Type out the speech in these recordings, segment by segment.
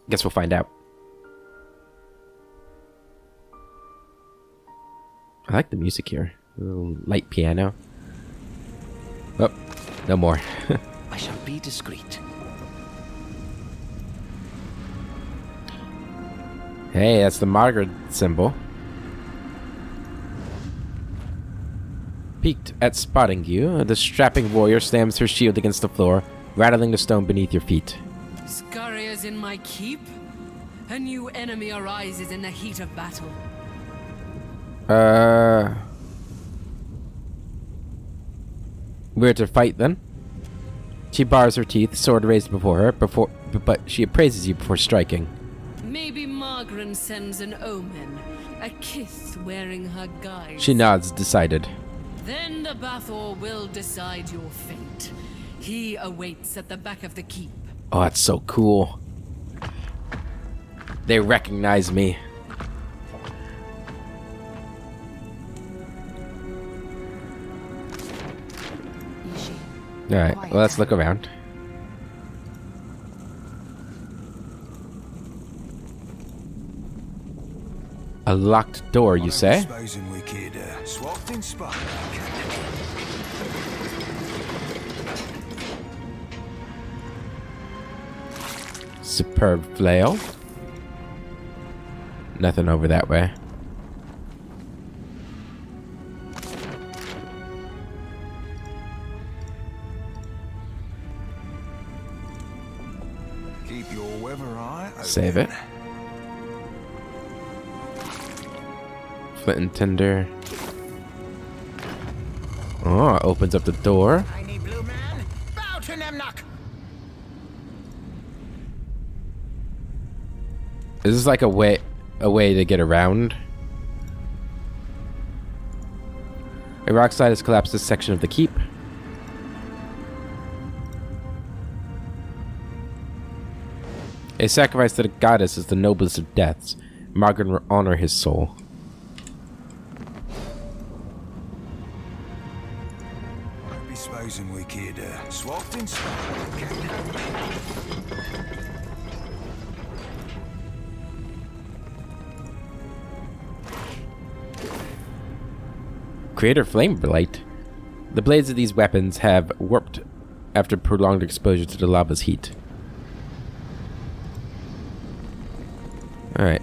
Guess we'll find out. I like the music here. A little light piano. Oh, no more. I shall be discreet. Hey, that's the Margaret symbol. Peeked at spotting you, the strapping warrior slams her shield against the floor, rattling the stone beneath your feet. Scurriers in my keep? A new enemy arises in the heat of battle. We're to fight then? She bars her teeth, sword raised before her, but she appraises you before striking. Maybe Margaret sends an omen, a kiss wearing her guise. She nods, decided. Then the Bathor will decide your fate. He awaits at the back of the keep. Oh, that's so cool. They recognize me. Alright, well, let's look around. A locked door, you say? Superb flail. Nothing over that way. Keep your weather eye open. Save it. Flint and tinder. Oh, it opens up the door. Tiny blue man, bow to Nemnok. Is this like a way to get around? A rock slide has collapsed this section of the keep. A sacrifice to the goddess is the noblest of deaths. Margaret will honor his soul. Creator Flame Blight. The blades of these weapons have warped after prolonged exposure to the lava's heat. Alright.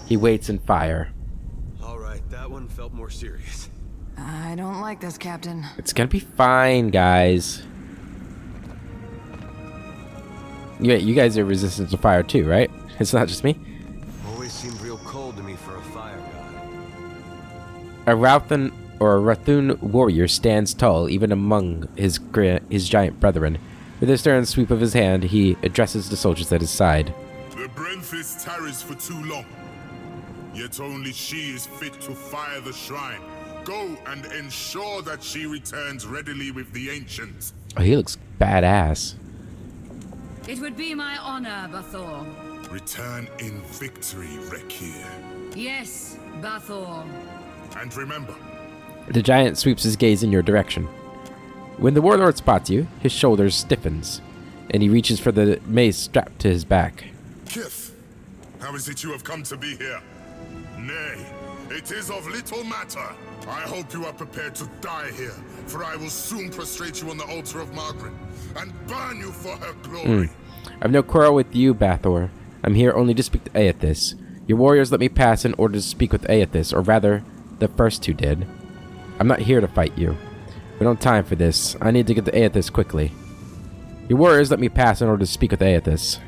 He waits in fire. Alright, that one felt more serious. I don't like this, Captain. It's gonna be fine, guys. Yeah, you guys are resistant to fire too, right? It's not just me. Always seemed real cold to me for a fire god. A Rauthan or a Rathun warrior stands tall even among his giant brethren. With a stern sweep of his hand, he addresses the soldiers at his side. The Brenthis tarries for too long, yet only she is fit to fire the shrine. Go and ensure that she returns readily with the ancients. Oh, he looks badass. It would be my honor, Bathor. Return in victory, Rekir. Yes, Bathor. And remember, The giant sweeps his gaze in your direction. When the warlord spots you, his shoulders stiffens, and he reaches for the mace strapped to his back. Kith, how is it you have come to be here? Nay, it is of little matter. I hope you are prepared to die here, for I will soon prostrate you on the altar of Margaret, and burn you for her glory. I've no quarrel with you, Bathor. I'm here only to speak to Eothas. Your warriors let me pass in order to speak with Eothas, or rather, the first two did. I'm not here to fight you. We don't have time for this. I need to get to Eothas quickly. Your warriors let me pass in order to speak with Eothas.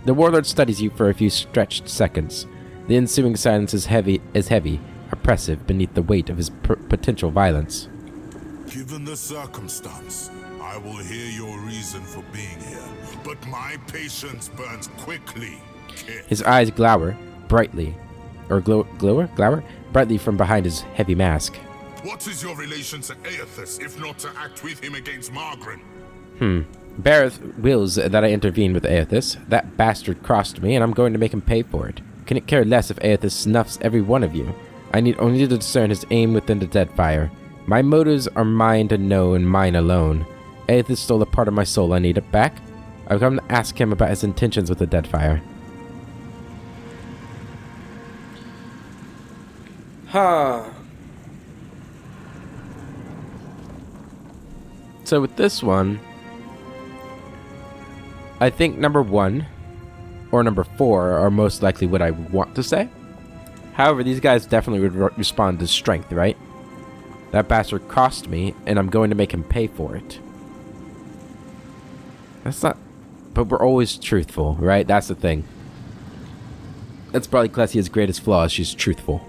The warlord studies you for a few stretched seconds. The ensuing silence is heavy, oppressive beneath the weight of his potential violence. Given the circumstance, I will hear your reason for being here, but my patience burns quickly, Kith. His eyes glower brightly, or glower brightly from behind his heavy mask. What is your relation to Eothas, if not to act with him against Margaret? Bareth wills that I intervene with Eothas. That bastard crossed me, and I'm going to make him pay for it. Couldn't care less if Eothas snuffs every one of you. I need only to discern his aim within the Deadfire. My motives are mine to know and mine alone. Eothas stole a part of my soul. I need it back. I've come to ask him about his intentions with the Deadfire. Huh. So with this one, I think number 1 or number 4 are most likely what I want to say. However, these guys definitely would respond to strength, right? That bastard cost me, and I'm going to make him pay for it. That's not... But we're always truthful, right? That's the thing. That's probably Klessia's greatest flaw, is she's truthful.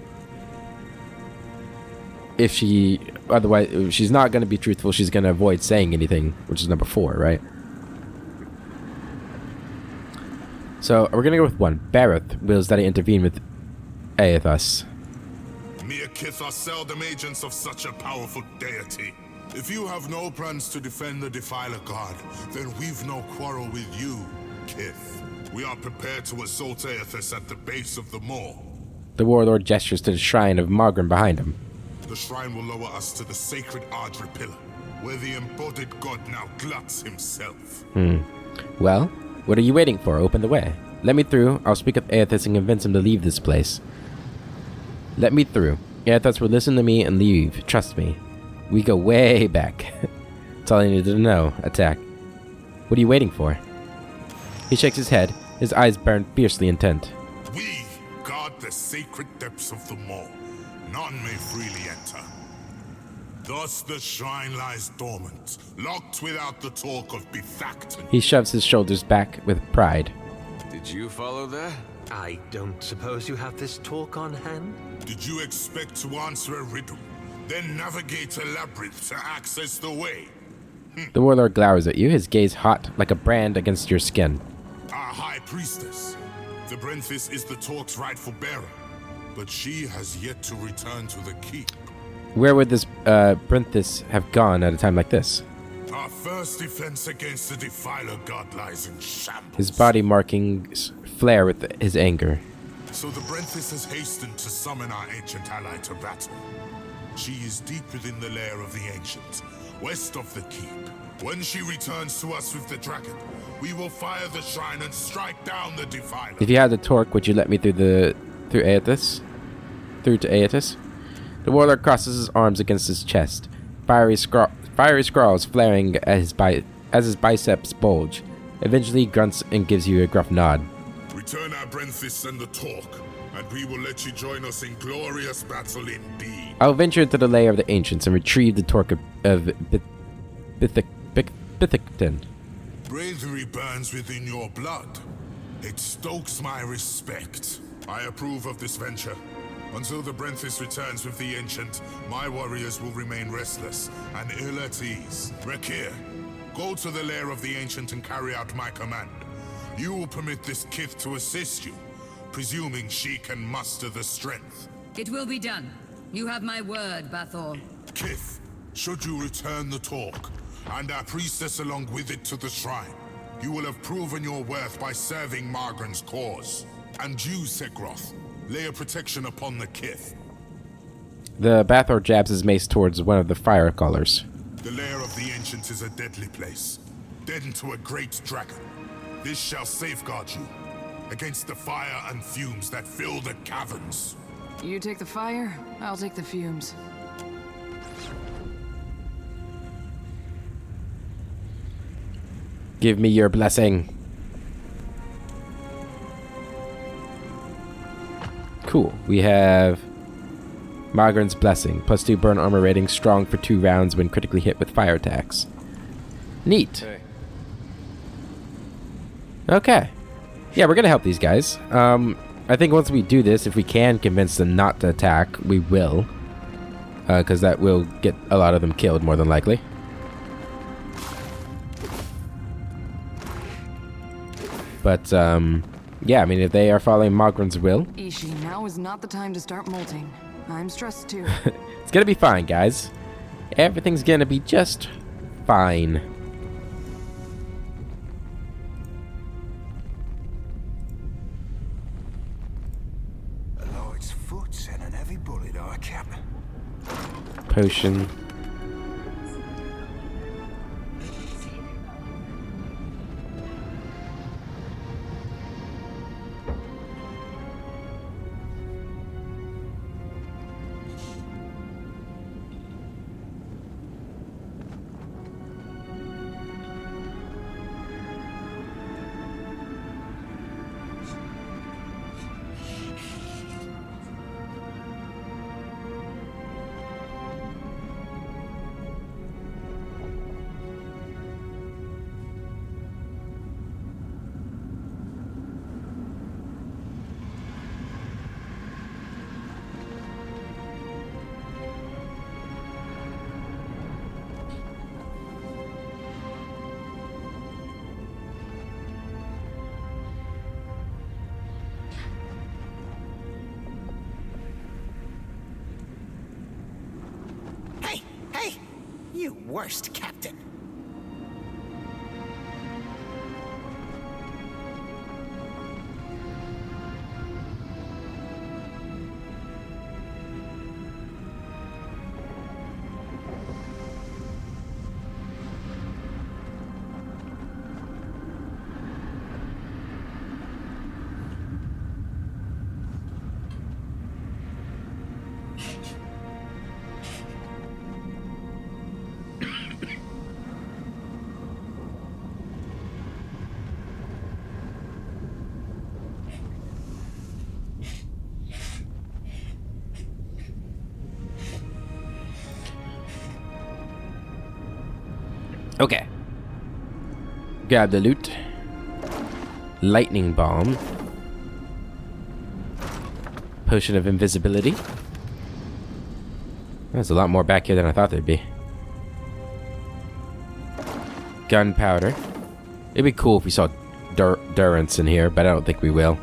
If she... Otherwise, if she's not going to be truthful, she's going to avoid saying anything, which is number 4, right? So, we're going to go with 1. Bareth wills that I intervene with Eothas. Mere Kith are seldom agents of such a powerful deity. If you have no plans to defend the Defiler God, then we've no quarrel with you, Kith. We are prepared to assault Eothas at the base of the moor. The warlord gestures to the shrine of Margren behind him. The shrine will lower us to the sacred Ardra pillar, where the embodied god now gluts himself. Well, what are you waiting for? Open the way. Let me through. I'll speak with Eothas and convince him to leave this place. Let me through. Eothas will listen to me and leave. Trust me. We go way back. That's all I needed to know. Attack. What are you waiting for? He shakes his head. His eyes burn fiercely intent. We guard the sacred depths of the moor. None may freely enter. Thus the shrine lies dormant, locked without the talk of Bethacton. He shoves his shoulders back with pride. Did you follow that? I don't suppose you have this talk on hand? Did you expect to answer a riddle, then navigate a labyrinth to access the way? The warlord glowers at you, his gaze hot like a brand against your skin. Our high priestess. The Brenthis is the talk's rightful bearer, but she has yet to return to the keep. Where would this Brenthis have gone at a time like this? Our first defense against the Defiler God lies in shambles. His body markings flare with his anger. So the Brenthis has hastened to summon our ancient ally to battle. She is deep within the lair of the Ancient, west of the keep. When she returns to us with the dragon, we will fire the shrine and strike down the Defiler. If you had the torque, would you let me through Eothas? Through to Eothas? The warlord crosses his arms against his chest, fiery scrawls flaring as his biceps bulge. Eventually he grunts and gives you a gruff nod. Return our Brenthis and the talk, and we will let you join us in glorious battle indeed. I'll venture into the lair of the ancients and retrieve the torque of Bithacton. Bravery burns within your blood. It stokes my respect. I approve of this venture. Until the Brenthis returns with the Ancient, my warriors will remain restless and ill at ease. Rekir, go to the lair of the Ancient and carry out my command. You will permit this Kith to assist you, presuming she can muster the strength. It will be done. You have my word, Bathor. Kith, should you return the talk, and our priestess along with it to the shrine, you will have proven your worth by serving Margren's cause. And you, Segroth, lay a protection upon the Kith. The Bathor jabs his mace towards one of the fire callers. The lair of the Ancient is a deadly place, deadened to a great dragon. This shall safeguard you against the fire and fumes that fill the caverns. You take the fire, I'll take the fumes. Give me your blessing. Cool. We have Margren's Blessing. +2 burn armor rating. Strong for 2 rounds when critically hit with fire attacks. Neat. Hey. Okay. Yeah, we're going to help these guys. I think once we do this, if we can convince them not to attack, we will. Because that will get a lot of them killed, more than likely. But, yeah, I mean, if they are following Margren's will... Ishi, now is not the time to start molting. I'm stressed too. It's gonna be fine, guys. Everything's gonna be just fine. A light's foot and an heavy bullet, our Captain. Potion. You worst captain. Okay. Grab the loot. Lightning bomb. Potion of invisibility. There's a lot more back here than I thought there'd be. Gunpowder. It'd be cool if we saw Durance in here, but I don't think we will.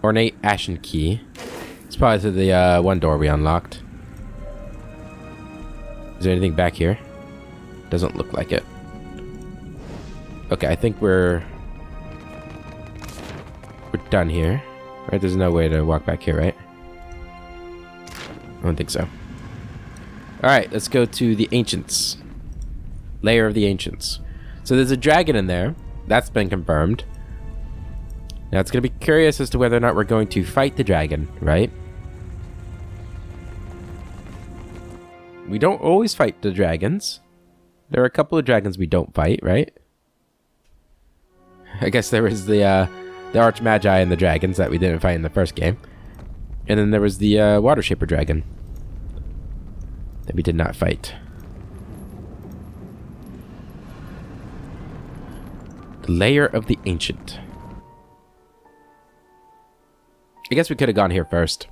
Ornate Ashen Key. It's probably to the one door we unlocked. Is there anything back here? Doesn't look like it. Okay, I think we're done here. Right, there's no way to walk back here, right? I don't think so. Alright, let's go to the Ancients. Lair of the Ancients. So there's a dragon in there. That's been confirmed. Now it's going to be curious as to whether or not we're going to fight the dragon, right? We don't always fight the dragons. There are a couple of dragons we don't fight, right? I guess there was the Archmagi and the dragons that we didn't fight in the first game. And then there was the Water Shaper dragon that we did not fight. The Lair of the Ancient. I guess we could have gone here first.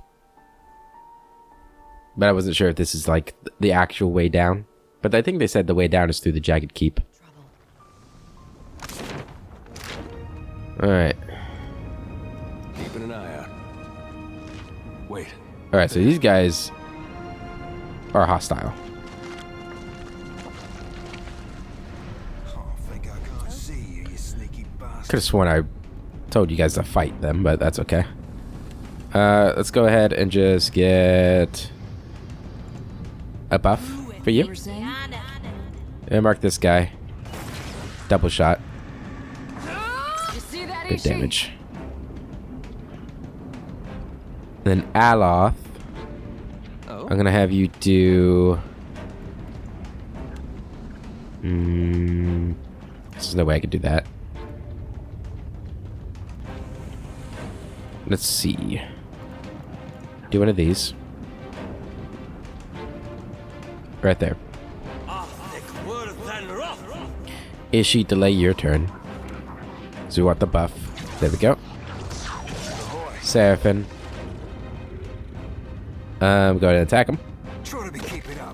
But I wasn't sure if this is like the actual way down. But I think they said the way down is through the Jagged Keep. Alright. Keeping an eye out. Wait. Alright, so these guys are hostile. Oh, think I can't see you, you sneaky bastard. Could have sworn I told you guys to fight them, but that's okay. Let's go ahead and just get a buff for you. And mark this guy. Double shot. Good damage. Then Eothas. I'm gonna have you do. There's no way I could do that. Let's see. Do one of these. Right there. Ishi, delay your turn. So we want the buff. There we go. Seraphim. Go ahead and attack him.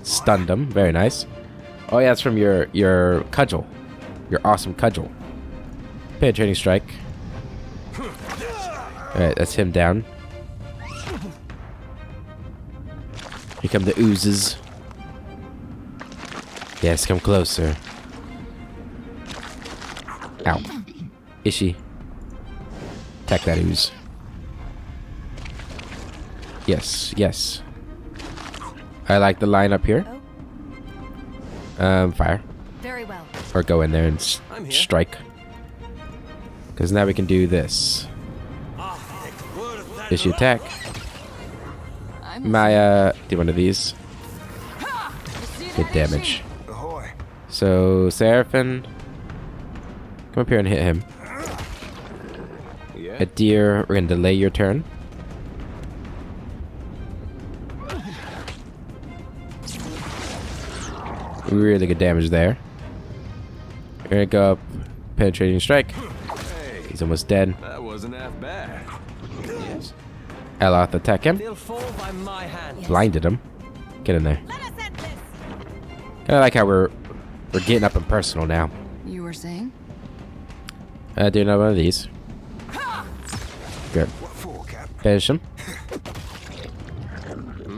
Stunned him. Very nice. Oh yeah, it's from your cudgel. Your awesome cudgel. Penetrating strike. Alright, that's him down. Here come the oozes. Yes, come closer. Ow. Ishi. Attack that ooze. Yes, yes. I like the line up here. Fire. Very well. Or go in there and strike. Because now we can do this. Ishi attack. Maya, do one of these. Good damage. So, Seraphim. Come up here and hit him. A deer, we're going to delay your turn. Really good damage there. We're going to go up, penetrating strike. He's almost dead. That wasn't half bad. Yes. Eothas, attack him. They'll fall by my hand. Blinded him. Get in there. Kind of like how we're getting up and personal now. You were saying? Do another one of these. Good. Finish him.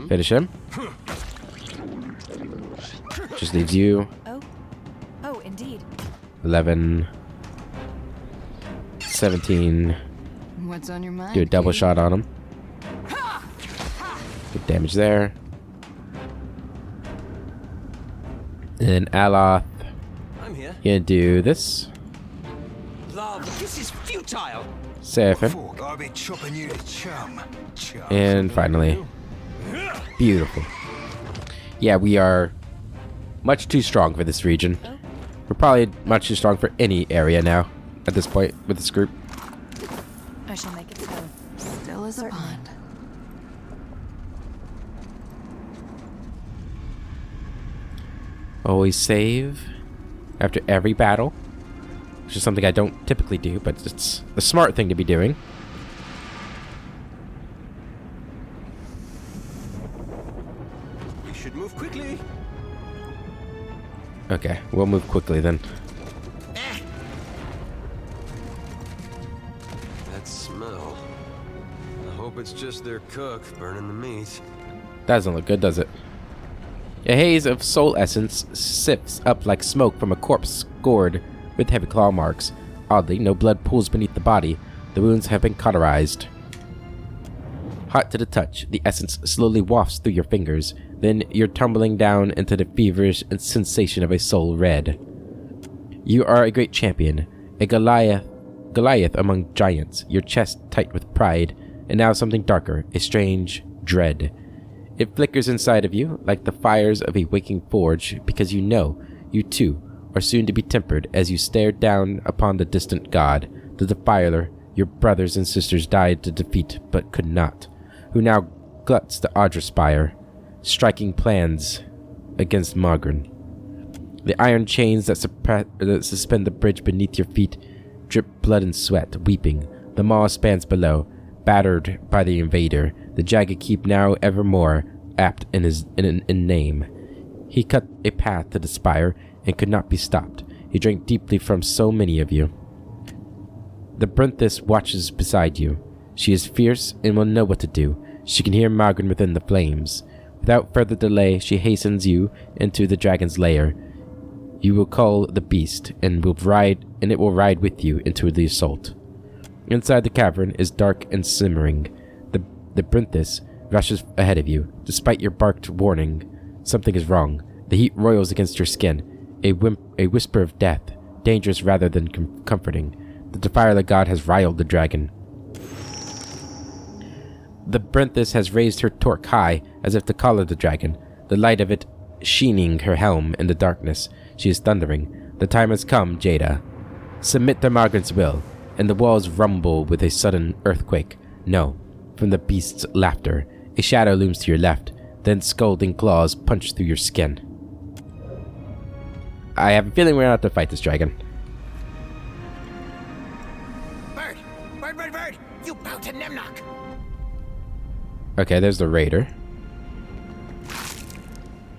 Finish him. Just leaves you. Oh, indeed. 11. 17. What's on your mind? Do a double Kitty? shot on him. Good damage there. And then Aloth. I'm here. Gonna do this. Love, this is futile. Seraphim. Fuck, I'll be chopping you to chum. And finally. Beautiful. Yeah, we are much too strong for this region. We're probably much too strong for any area now at this point with this group. I shall make it so. Still as a pond. Always save after every battle, which is something I don't typically do, but it's a smart thing to be doing. We should move quickly. Okay, we'll move quickly then. That smell. I hope it's just their cook burning the meat. Doesn't look good, does it? A haze of soul essence sifts up like smoke from a corpse scored with heavy claw marks. Oddly, no blood pools beneath the body. The wounds have been cauterized. Hot to the touch, the essence slowly wafts through your fingers. Then you're tumbling down into the feverish sensation of a soul red. You are a great champion, a Goliath among giants, your chest tight with pride, and now something darker, a strange dread. It flickers inside of you like the fires of a waking forge, because you know you too are soon to be tempered as you stare down upon the distant god, the defiler your brothers and sisters died to defeat but could not, who now gluts the Audra Spire, striking plans against Margren. The iron chains that suspend the bridge beneath your feet drip blood and sweat, weeping. The maw spans below, battered by the invader, the jagged keep now ever more apt in name. He cut a path to the spire and could not be stopped. He drank deeply from so many of you. The Brenthis watches beside you. She is fierce and will know what to do. She can hear Margren within the flames. Without further delay, she hastens you into the dragon's lair. You will call the beast, and it will ride with you into the assault. Inside the cavern is dark and simmering. The Brenthis rushes ahead of you. Despite your barked warning, something is wrong. The heat roils against your skin. A whisper of death, dangerous rather than comforting. The Defiler god has riled the dragon. The Brenthis has raised her torque high, as if to collar the dragon, the light of it sheening her helm in the darkness. She is thundering. The time has come, Jada. Submit to Margaret's will, and the walls rumble with a sudden earthquake. No, from the beast's laughter, a shadow looms to your left, then scalding claws punch through your skin. I have a feeling we're gonna have to fight this dragon. Bird! Bird, bird, bird! You bow to Nemnock! Okay, there's the raider.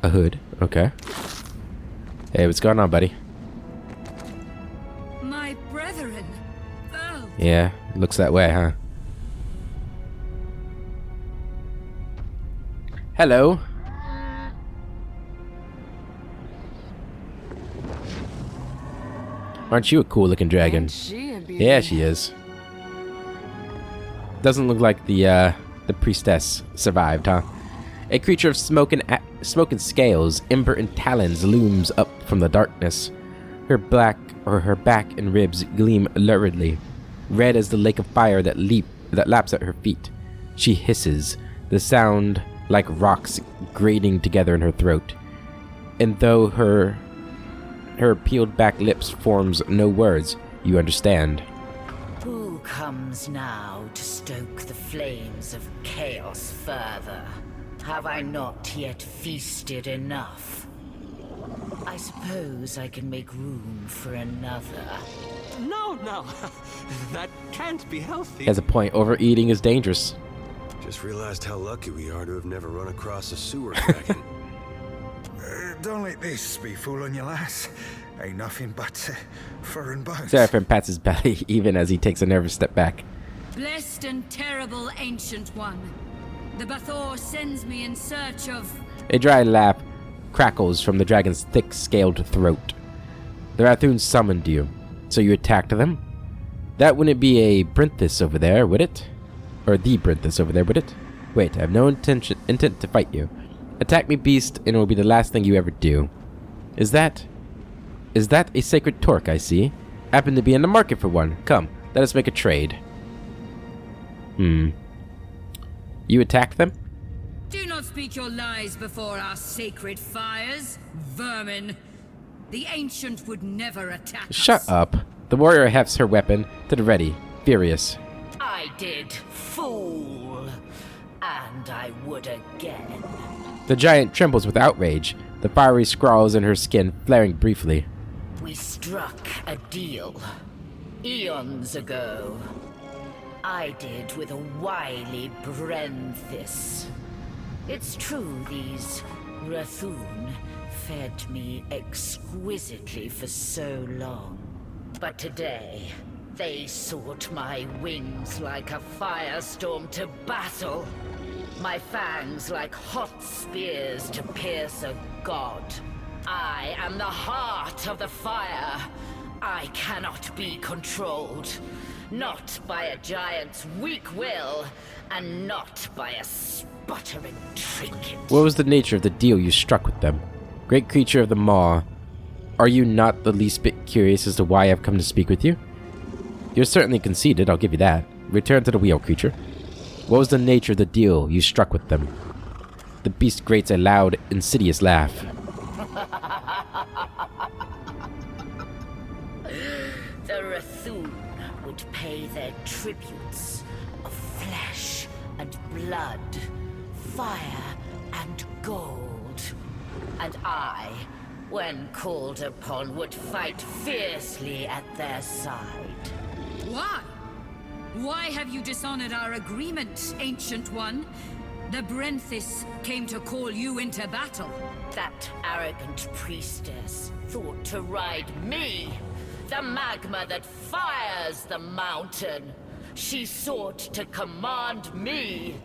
A hood, okay. Hey, what's going on, buddy? My brethren. Oh, Yeah, looks that way, huh? Hello. Aren't you a cool looking dragon? Ain't she a beauty? Yeah, she is. Doesn't look like the priestess survived, huh? A creature of smoke and scales, ember and talons looms up from the darkness. Her back and ribs gleam luridly, red as the lake of fire that laps at her feet. She hisses, the sound like rocks grating together in her throat. And though her peeled back lips forms no words, you understand. Who comes now to stoke the flames of chaos further? Have I not yet feasted enough? I suppose I can make room for another. No, no. That can't be healthy. He has a point. Overeating is dangerous. Just realized how lucky we are to have never run across a sewer dragon. Don't let this be fooling you, lass. Ain't nothing but fur and bones. Seraphim pats his belly even as he takes a nervous step back. blessed and terrible ancient one. The Bathor sends me in search of... A dry laugh crackles from the dragon's thick-scaled throat. The Rathoon summoned you, so you attacked them? That wouldn't be a Brinthis over there, would it? Or the Brinthis over there, would it? Wait, I have no intent to fight you. Attack me, beast, and it will be the last thing you ever do. Is that a sacred torque I see? Happen to be in the market for one. Come, let us make a trade. You attacked them? Do not speak your lies before our sacred fires, vermin. The Ancient would never attack us. Shut up. The warrior hefts her weapon to the ready, furious. I did, fool. And I would again. The giant trembles with outrage, the fiery scrawls in her skin flaring briefly. We struck a deal. Eons ago. I did with a wily Brenthis. It's true these Rathoon fed me exquisitely for so long. But today, they sought my wings like a firestorm to battle. My fangs like hot spears to pierce a god. I am the heart of the fire. I cannot be controlled. Not by a giant's weak will, and not by a sputtering trinket. What was the nature of the deal you struck with them? Great creature of the maw, are you not the least bit curious as to why I've come to speak with you? You're certainly conceited, I'll give you that. Return to the wheel, creature. What was the nature of the deal you struck with them? The beast grates a loud, insidious laugh. The Rathoon would pay their tributes of flesh and blood, fire and gold. And I, when called upon, would fight fiercely at their side. Why? Why have you dishonored our agreement, Ancient One? The Brenthis came to call you into battle. That arrogant priestess thought to ride me, the magma that fires the mountain. She sought to command me.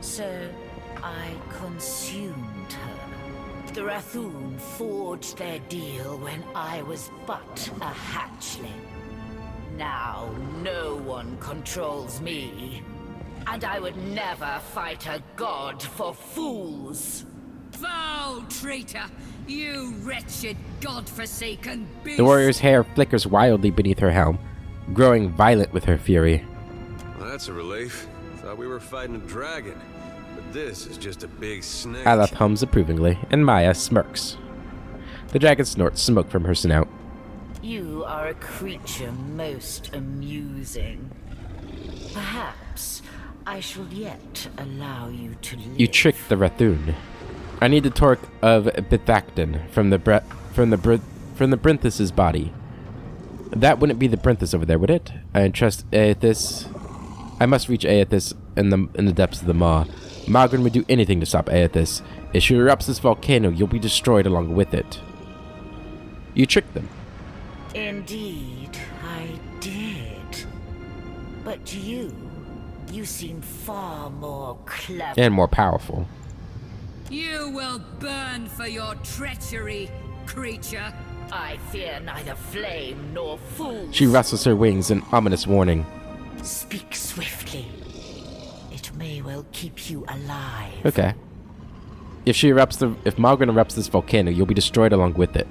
So I consumed her. The Rathoon forged their deal when I was but a hatchling. Now no one controls me. And I would never fight a god for fools. Foul traitor! You wretched, god-forsaken beast! The warrior's hair flickers wildly beneath her helm, growing violent with her fury. Well, that's a relief. Thought we were fighting a dragon. But this is just a big snake. Aleph hums approvingly, and Maya smirks. The dragon snorts smoke from her snout. You are a creature most amusing. Perhaps I shall yet allow you to live. You tricked the Rathoon. I need the torque of Bithacton from the Brinthis' body. That wouldn't be the Brinthis over there, would it? I entrust Eothas. I must reach Eothas in the depths of the maw. Magrin would do anything to stop Eothas. If she erupts this volcano, you'll be destroyed along with it. You tricked them. Indeed, I did. But you seem far more clever. And more powerful. You will burn for your treachery, creature. I fear neither flame nor fools. She rustles her wings in ominous warning. Speak swiftly. It may well keep you alive. Okay. If Magrin erupts this volcano, you'll be destroyed along with it.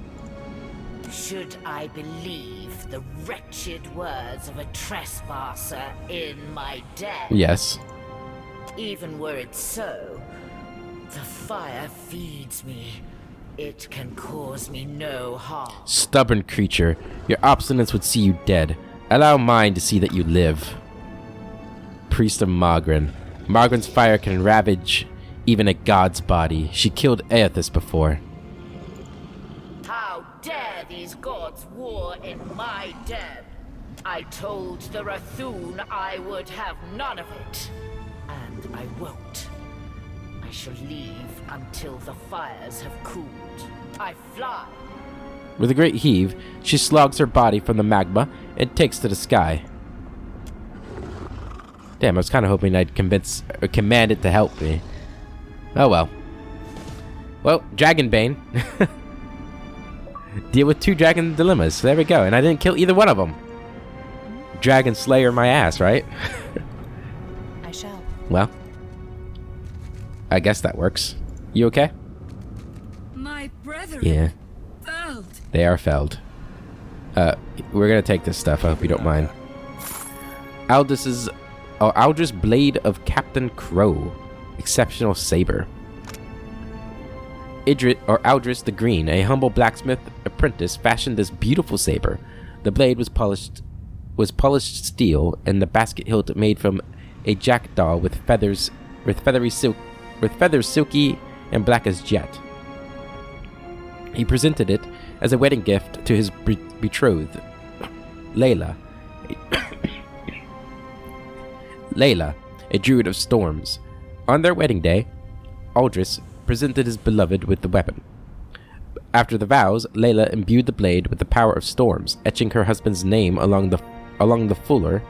Should I believe the wretched words of a trespasser in my den? Yes. Even were it so, the fire feeds me. It can cause me no harm. Stubborn creature, your obstinance would see you dead. Allow mine to see that you live. Priest of Magrin. Magrin's fire can ravage even a god's body. She killed Eothas before. How dare these gods war in my den? I told the Rathoon I would have none of it. And I won't. I shall leave until the fires have cooled. I fly. With a great heave, she slogs her body from the magma and takes to the sky. Damn, I was kind of hoping I'd command it to help me. Oh well. Well, Dragonbane. Deal with 2 dragon dilemmas. There we go. And I didn't kill either one of them. Dragon Slayer my ass, right? I shall. Well, I guess that works. You okay? My brethren. Yeah. Felled. They are felled. We're gonna take this stuff. I hope you don't mind. Aldous Blade of Captain Crow. Exceptional saber. Aldris the Green, a humble blacksmith apprentice, fashioned this beautiful saber. The blade was polished steel, and the basket hilt made from a jackdaw with feathers silky and black as jet. He presented it as a wedding gift to his betrothed, Layla. Layla, a druid of storms. On their wedding day, Aldris presented his beloved with the weapon. After the vows, Layla imbued the blade with the power of storms, etching her husband's name along the fuller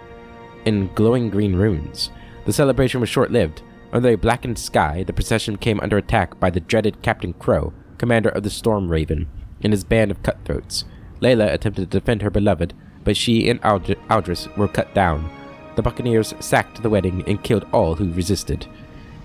in glowing green runes. The celebration was short-lived. Under a blackened sky, the procession came under attack by the dreaded Captain Crow, commander of the Storm Raven, and his band of cutthroats. Layla attempted to defend her beloved, but she and Aldris were cut down. The Buccaneers sacked the wedding and killed all who resisted.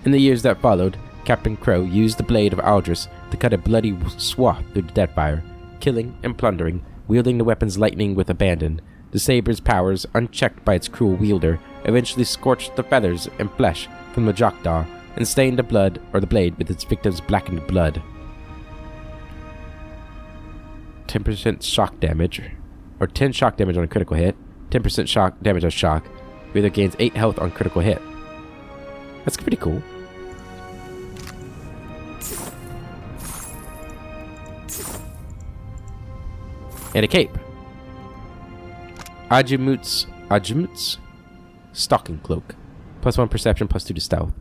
In the years that followed, Captain Crow used the blade of Aldris to cut a bloody swath through the Deadfire, killing and plundering, wielding the weapon's lightning with abandon. The saber's powers, unchecked by its cruel wielder, eventually scorched the feathers and flesh from the jackdaw and stained the blade with its victim's blackened blood. 10% shock damage, or 10 shock damage on a critical hit, 10% shock damage on shock. Wielders gains 8 health on critical hit. That's pretty cool. And a cape. Ajimut's Stalking Cloak. +1 perception, +2 to stealth.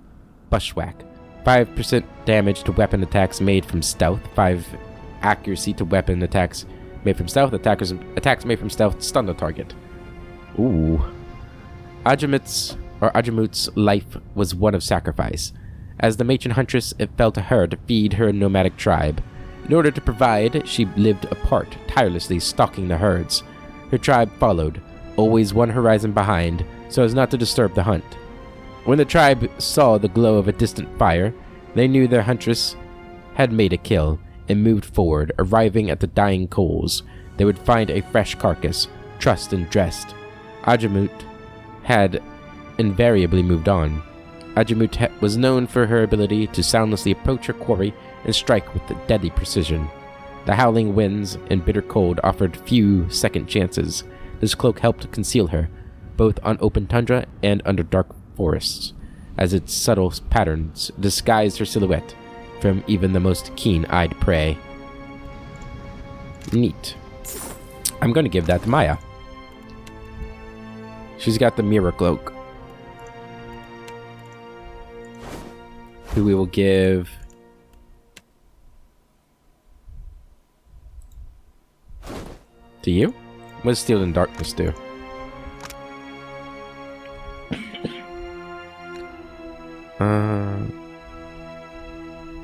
Bushwhack. 5% damage to weapon attacks made from stealth. 5 accuracy to weapon attacks made from stealth. Attacks made from stealth stun the target. Ooh. Ajimut's life was one of sacrifice. As the matron huntress, it fell to her to feed her nomadic tribe. In order to provide, she lived apart, tirelessly stalking the herds. Her tribe followed, always one horizon behind, so as not to disturb the hunt. When the tribe saw the glow of a distant fire, they knew their huntress had made a kill, and moved forward, arriving at the dying coals. They would find a fresh carcass, trussed and dressed. Ajimut had invariably moved on. Ajimut was known for her ability to soundlessly approach her quarry and strike with deadly precision. The howling winds and bitter cold offered few second chances. This cloak helped conceal her, both on open tundra and under dark forests, as its subtle patterns disguised her silhouette from even the most keen-eyed prey. Neat. I'm going to give that to Maya. She's got the mirror cloak, who we will give to you. What does Steel and Darkness do?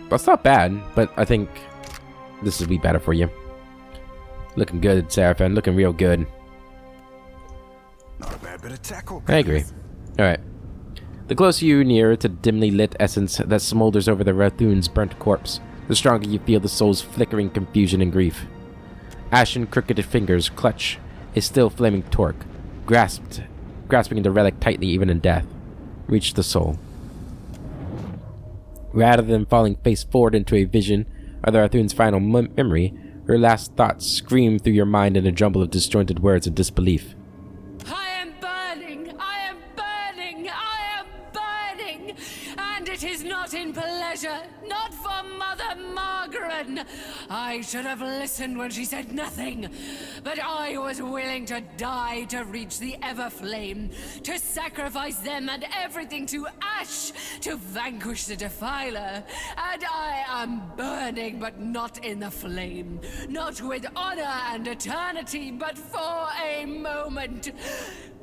That's not bad, but I think this would be better for you. Looking good, Seraphin. Looking real good. Not a bad bit of tackle. I agree. Alright. The closer you near to dimly lit essence that smolders over the Rathun's burnt corpse, the stronger you feel the soul's flickering confusion and grief. Ashen, crooked fingers clutch a still flaming torque, grasping the relic tightly even in death. Reach the soul. Rather than falling face forward into a vision of the Rathun's final memory, her last thoughts scream through your mind in a jumble of disjointed words and disbelief. I am burning! I am burning! I am burning! And it is not in pleasure, not for Mother Margaret. I should have listened when she said nothing, but I was willing to die to reach the Everflame, to sacrifice them and everything to ash, to vanquish the Defiler. And I am burning, but not in the flame, not with honor and eternity, but for a moment.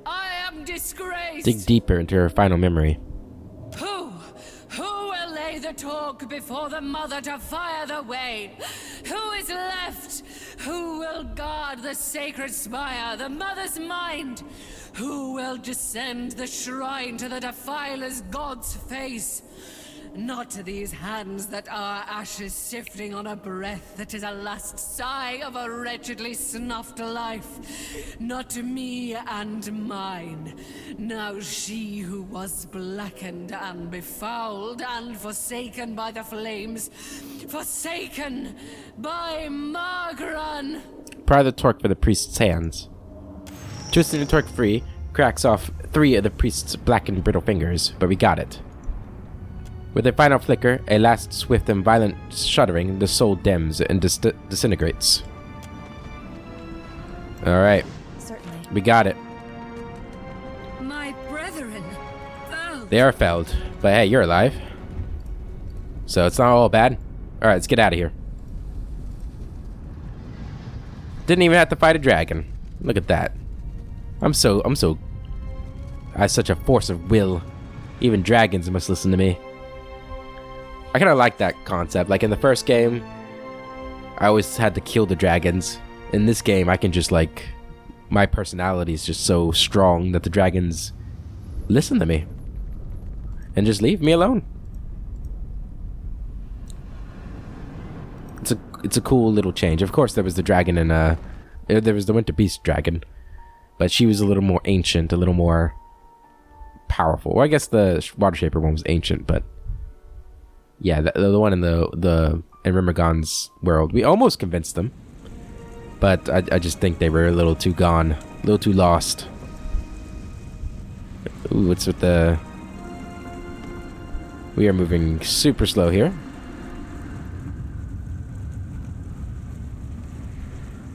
I am disgraced. Dig deeper into her final memory. Who will lay the talk before the mother to fire the way? Who is left? Who will guard the sacred spire, the mother's mind? Who will descend the shrine to the defiler's god's face? Not to these hands that are ashes sifting on a breath that is a last sigh of a wretchedly snuffed life. Not to me and mine. Now she who was blackened and befouled and forsaken by the flames. Forsaken by Margaret. Pry the torque for the priest's hands. Twisting the torque free cracks off 3 of the priest's blackened brittle fingers, but we got it. With a final flicker, a last swift and violent shuddering, the soul dims and disintegrates. Alright. Certainly. We got it. My brethren. Oh. They are felled, but hey, you're alive. So it's not all bad. Alright, let's get out of here. Didn't even have to fight a dragon. Look at that. I have such a force of will. Even dragons must listen to me. I kind of like that concept. Like in the first game, I always had to kill the dragons. In this game, I can just like... My personality is just so strong that the dragons listen to me. And just leave me alone. It's a cool little change. Of course, there was the dragon in... there was the Winter Beast dragon. But she was a little more ancient, a little more powerful. Well, I guess the Water Shaper one was ancient, but... Yeah, the one in in Rimergon's world. We almost convinced them. But I just think they were a little too gone. A little too lost. Ooh, what's with the... We are moving super slow here.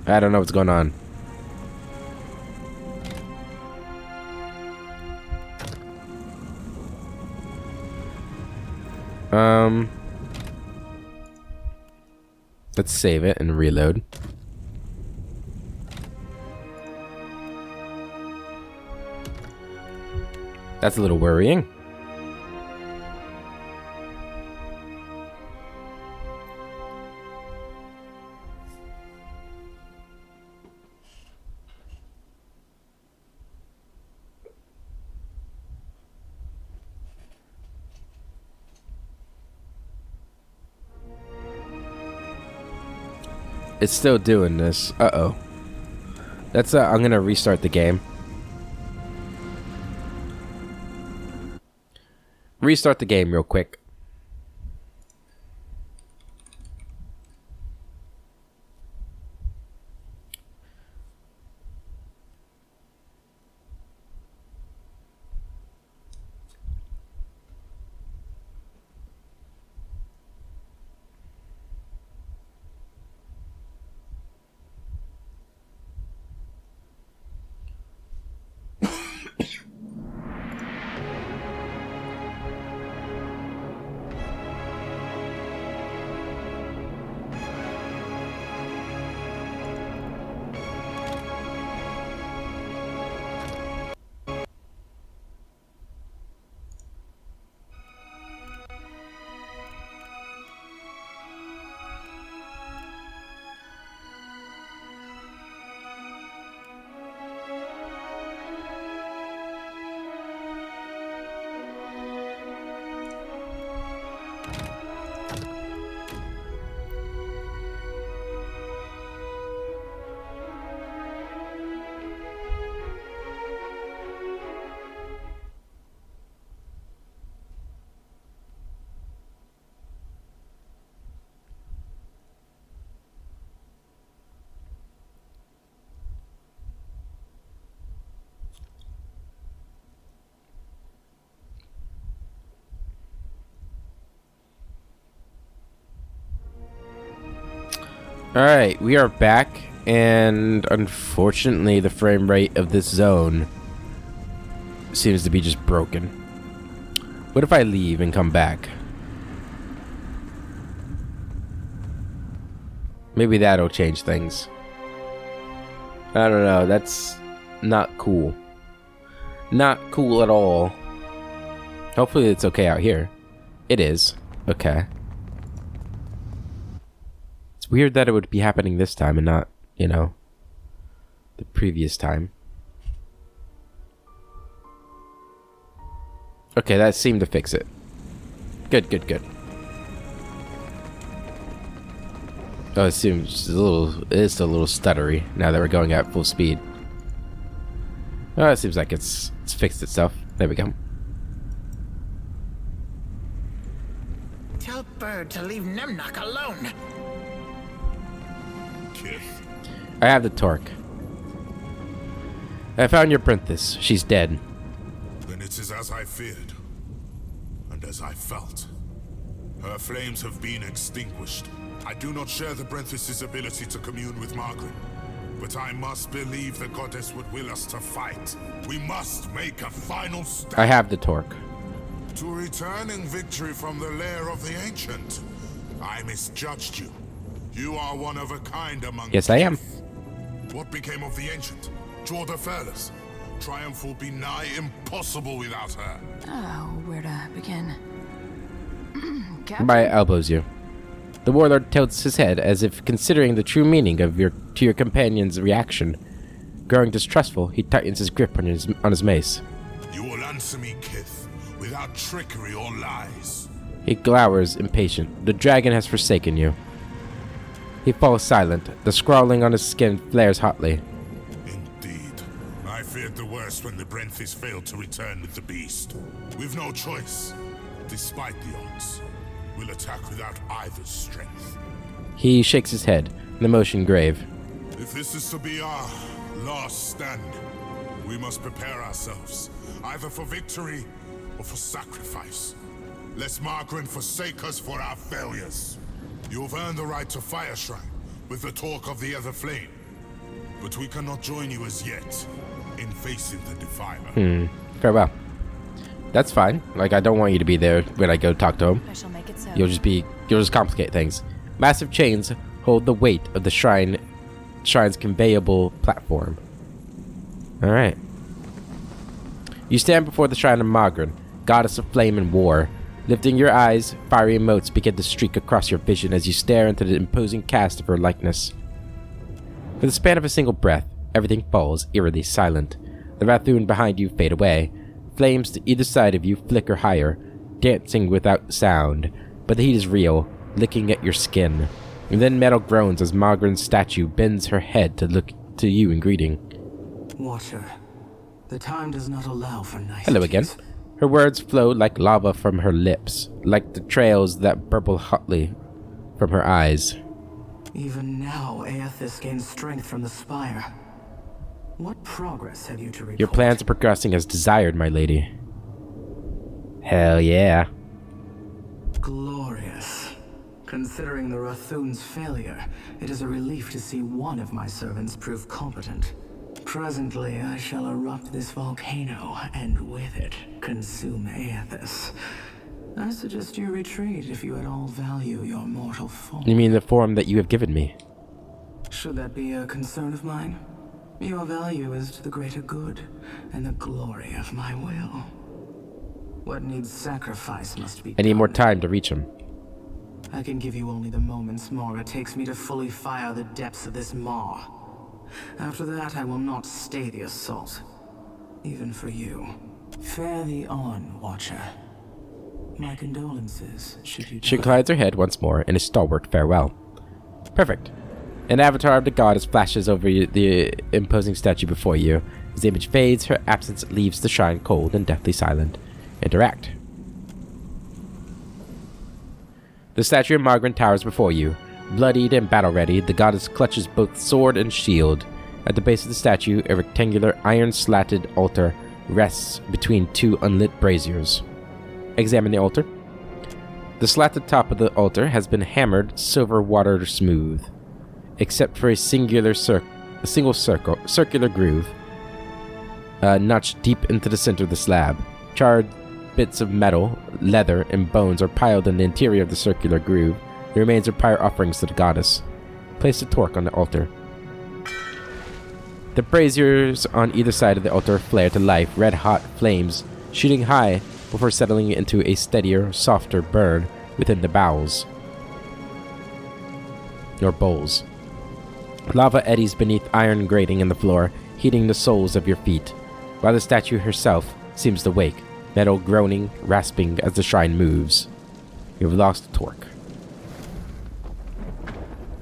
I don't know what's going on. Let's save it and reload. That's a little worrying. It's still doing this. Uh-oh. That's I'm gonna restart the game. Restart the game real quick. Alright, we are back, and unfortunately the frame rate of this zone seems to be just broken. What if I leave and come back? Maybe that'll change things. I don't know, that's not cool. Not cool at all. Hopefully it's okay out here. It is. Okay. It's weird that it would be happening this time and not, you know, the previous time. Okay, that seemed to fix it. Good, good, good. Oh, it seems it is still a little stuttery now that we're going at full speed. Oh, it seems like it's fixed itself. There we go. Tell Bird to leave Nemnock alone. Kith, I have the torque. I found your princess. She's dead. then it is as I feared, and as I felt. Her flames have been extinguished. I do not share the Brenthis's ability to commune with Margaret, but I must believe the goddess would will us to fight. We must make a final stand. I have the torque. To return in victory from the lair of the Ancient. I misjudged you. You are one of a kind among Yes, I am. What became of the Ancient? Jorda Fairless. Triumph will be nigh impossible without her. Oh, where to begin? Captain? My elbows you. The warlord tilts his head as if considering the true meaning of your companion's reaction. Growing distrustful, he tightens his grip on his mace. You will answer me, Kith, without trickery or lies. He glowers, impatient. The dragon has forsaken you. He falls silent. The scrawling on his skin flares hotly. Indeed. I feared the worst when the Brenthis failed to return with the beast. We've no choice. Despite the odds, we'll attack without either's strength. He shakes his head, the motion grave. If this is to be our last stand, we must prepare ourselves, either for victory or for sacrifice. Lest Margaret forsake us for our failures. You've earned the right to Fire Shrine with the talk of the Other Flame. But we cannot join you as yet in facing the Defiler. Farewell. That's fine. Like, I don't want you to be there when I go talk to him. I shall make it so. You'll just complicate things. Massive chains hold the weight of the shrine's conveyable platform. Alright. You stand before the shrine of Margaret, goddess of flame and war. Lifting your eyes, fiery motes begin to streak across your vision as you stare into the imposing cast of her likeness. For the span of a single breath, everything falls eerily silent. The Rathoon behind you fade away. Flames to either side of you flicker higher, dancing without sound, but the heat is real, licking at your skin. And then metal groans as Margaret's statue bends her head to look to you in greeting. Watcher, the time does not allow for niceties. Hello again. Her words flow like lava from her lips, like the trails that burble hotly from her eyes. Even now, Eothas gains strength from the spire. What progress have you to report? Your plans are progressing as desired, my lady. Hell yeah. Glorious. Considering the Rathoon's failure, it is a relief to see one of my servants prove competent. Presently, I shall erupt this volcano, and with it, consume Eothas. I suggest you retreat if you at all value your mortal form. You mean the form that you have given me? Should that be a concern of mine? Your value is to the greater good, and the glory of my will. What needs sacrifice must be I need done. more time to reach him. I can give you only the moments more it takes me to fully fire the depths of this maw. After that, I will not stay the assault. Even for you. Fare thee on, Watcher. My condolences, should you die. She inclines her head once more in a stalwart farewell. Perfect. An avatar of the goddess flashes over the imposing statue before you. As the image fades, her absence leaves the shrine cold and deathly silent. Interact. The statue of Margaret towers before you. Bloodied and battle-ready, the goddess clutches both sword and shield. At the base of the statue, a rectangular iron-slatted altar rests between two unlit braziers. Examine the altar. The slatted top of the altar has been hammered silver water smooth, except for a single circular groove notched deep into the center of the slab. Charred bits of metal, leather, and bones are piled in the interior of the circular groove. The remains are prior offerings to the goddess. Place the torque on the altar. The braziers on either side of the altar flare to life, red-hot flames shooting high before settling into a steadier, softer burn within the bowels. Your bowls. Lava eddies beneath iron grating in the floor, heating the soles of your feet, while the statue herself seems to wake, metal groaning, rasping as the shrine moves. You've lost torque.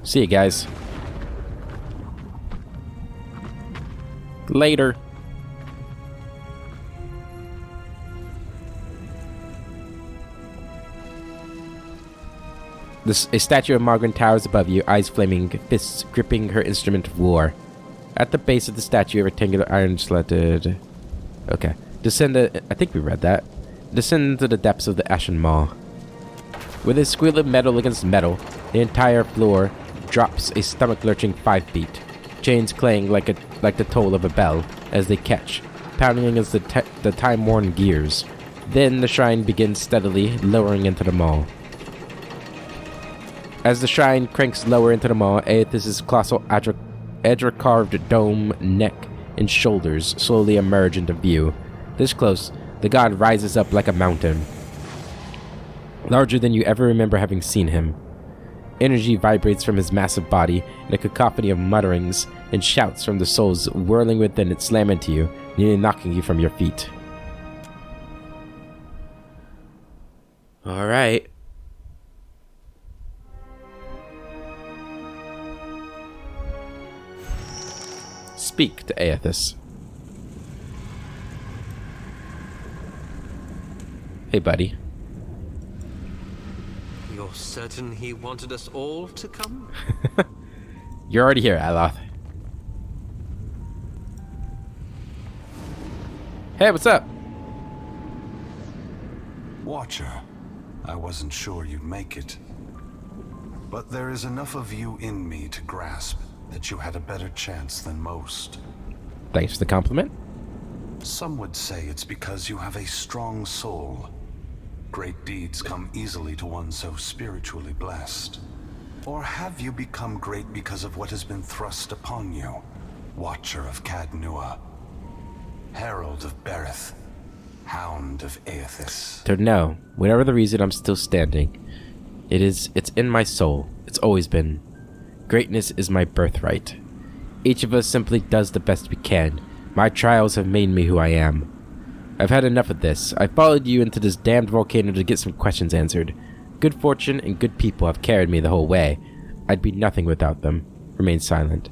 See you guys. Later. A statue of Margaret towers above you, eyes flaming, fists gripping her instrument of war. At the base of the statue, a rectangular iron slatted... Okay. I think we read that. Descend into the depths of the ashen maw. With a squeal of metal against metal, the entire floor drops a stomach-lurching 5 feet. Chains clang like the toll of a bell as they catch, pounding against the time-worn gears. Then the shrine begins steadily lowering into the maw. As the shrine cranks lower into the maw, Eothas' colossal edge-carved dome, neck, and shoulders slowly emerge into view. This close, the god rises up like a mountain, larger than you ever remember having seen him. Energy vibrates from his massive body in a cacophony of mutterings and shouts from the souls whirling within it slam into you, nearly knocking you from your feet. Alright. Speak to Eothas. Hey, buddy. You're certain he wanted us all to come? You're already here, Aloth. Hey, what's up? Watcher, I wasn't sure you'd make it. But there is enough of you in me to grasp that you had a better chance than most. Thanks for the compliment. Some would say it's because you have a strong soul. Great deeds come easily to one so spiritually blessed. Or have you become great because of what has been thrust upon you? Watcher of Cadnua, Herald of Berith, Hound of Eothas. To know, whatever the reason, I'm still standing. It's in my soul. It's always been. Greatness is my birthright. Each of us simply does the best we can. My trials have made me who I am. I've had enough of this. I followed you into this damned volcano to get some questions answered. Good fortune and good people have carried me the whole way. I'd be nothing without them. Remain silent.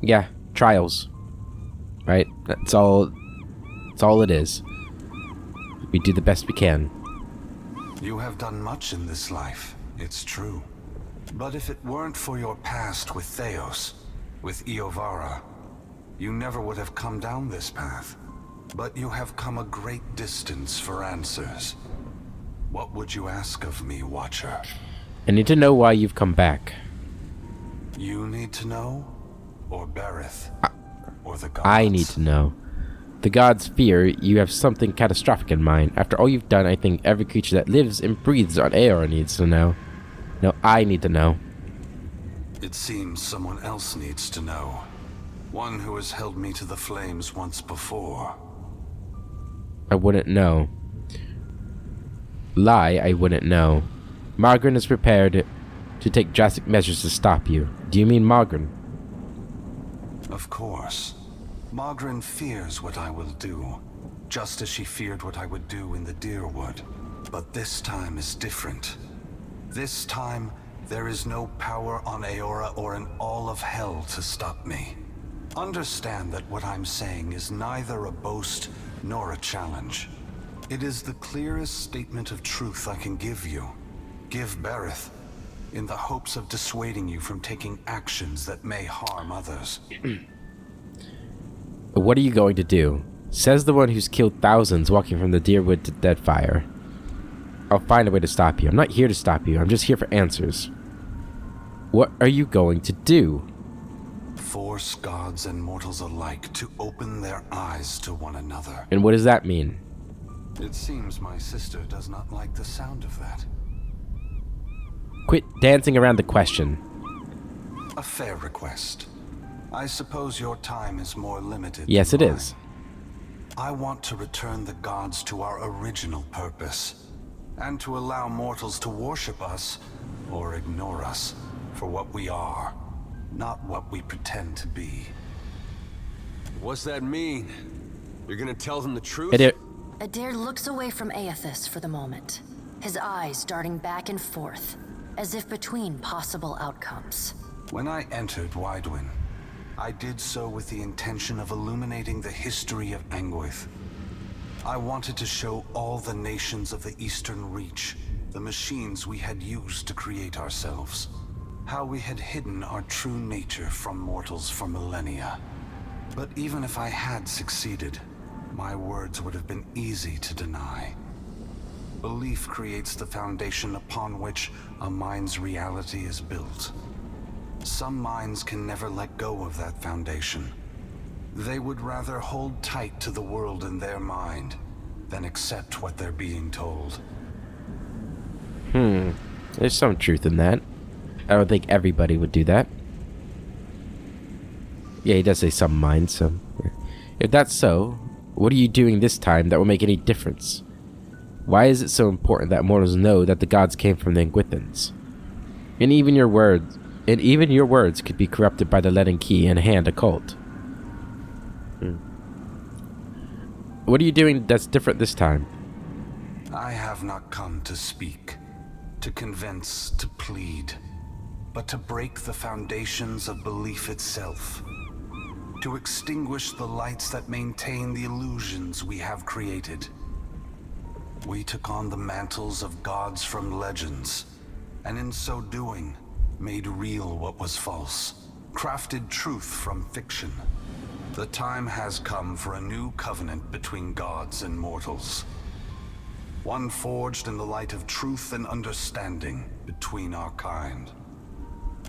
Yeah, trials. Right? That's all it is. We do the best we can. You have done much in this life, it's true. But if it weren't for your past with Theos, with Eovara, you never would have come down this path. But you have come a great distance for answers. What would you ask of me, Watcher? I need to know why you've come back. You need to know? Or Berith? Or the gods? I need to know. The gods fear you have something catastrophic in mind. After all you've done, I think every creature that lives and breathes on Eora needs to know. No, I need to know. It seems someone else needs to know. One who has held me to the flames once before. I wouldn't know. Lie, I wouldn't know. Margaret is prepared to take drastic measures to stop you. Do you mean Margaret? Of course. Margaret fears what I will do, just as she feared what I would do in the Deerwood. But this time is different. This time, there is no power on Eora or in all of hell to stop me. Understand that what I'm saying is neither a boast nor a challenge. It is the clearest statement of truth I can give you. Give Berith, in the hopes of dissuading you from taking actions that may harm others. What are you going to do? Says the one who's killed thousands walking from the Deerwood to Deadfire. I'll find a way to stop you. I'm not here to stop you. I'm just here for answers. What are you going to do? Force gods and mortals alike to open their eyes to one another. And what does that mean? It seems my sister does not like the sound of that. Quit dancing around the question. A fair request. I suppose your time is more limited. Yes, it is. I want to return the gods to our original purpose, and to allow mortals to worship us, or ignore us, for what we are, not what we pretend to be. What's that mean? You're gonna tell them the truth? Adair looks away from Eothas for the moment, his eyes darting back and forth, as if between possible outcomes. When I entered Widewin, I did so with the intention of illuminating the history of Anguith. I wanted to show all the nations of the Eastern Reach the machines we had used to create ourselves, how we had hidden our true nature from mortals for millennia. But even if I had succeeded, my words would have been easy to deny. Belief creates the foundation upon which a mind's reality is built. Some minds can never let go of that foundation. They would rather hold tight to the world in their mind than accept what they're being told. There's some truth in that. I don't think everybody would do that. Yeah, he does say some minds, so... If that's so, what are you doing this time that will make any difference? Why is it so important that mortals know that the gods came from the Anguithans? And even your words could be corrupted by the Letting Key and Hand occult. What are you doing that's different this time? I have not come to speak, to convince, to plead, but to break the foundations of belief itself. To extinguish the lights that maintain the illusions we have created. We took on the mantles of gods from legends, and in so doing, made real what was false, crafted truth from fiction. The time has come for a new covenant between gods and mortals. One forged in the light of truth and understanding between our kind.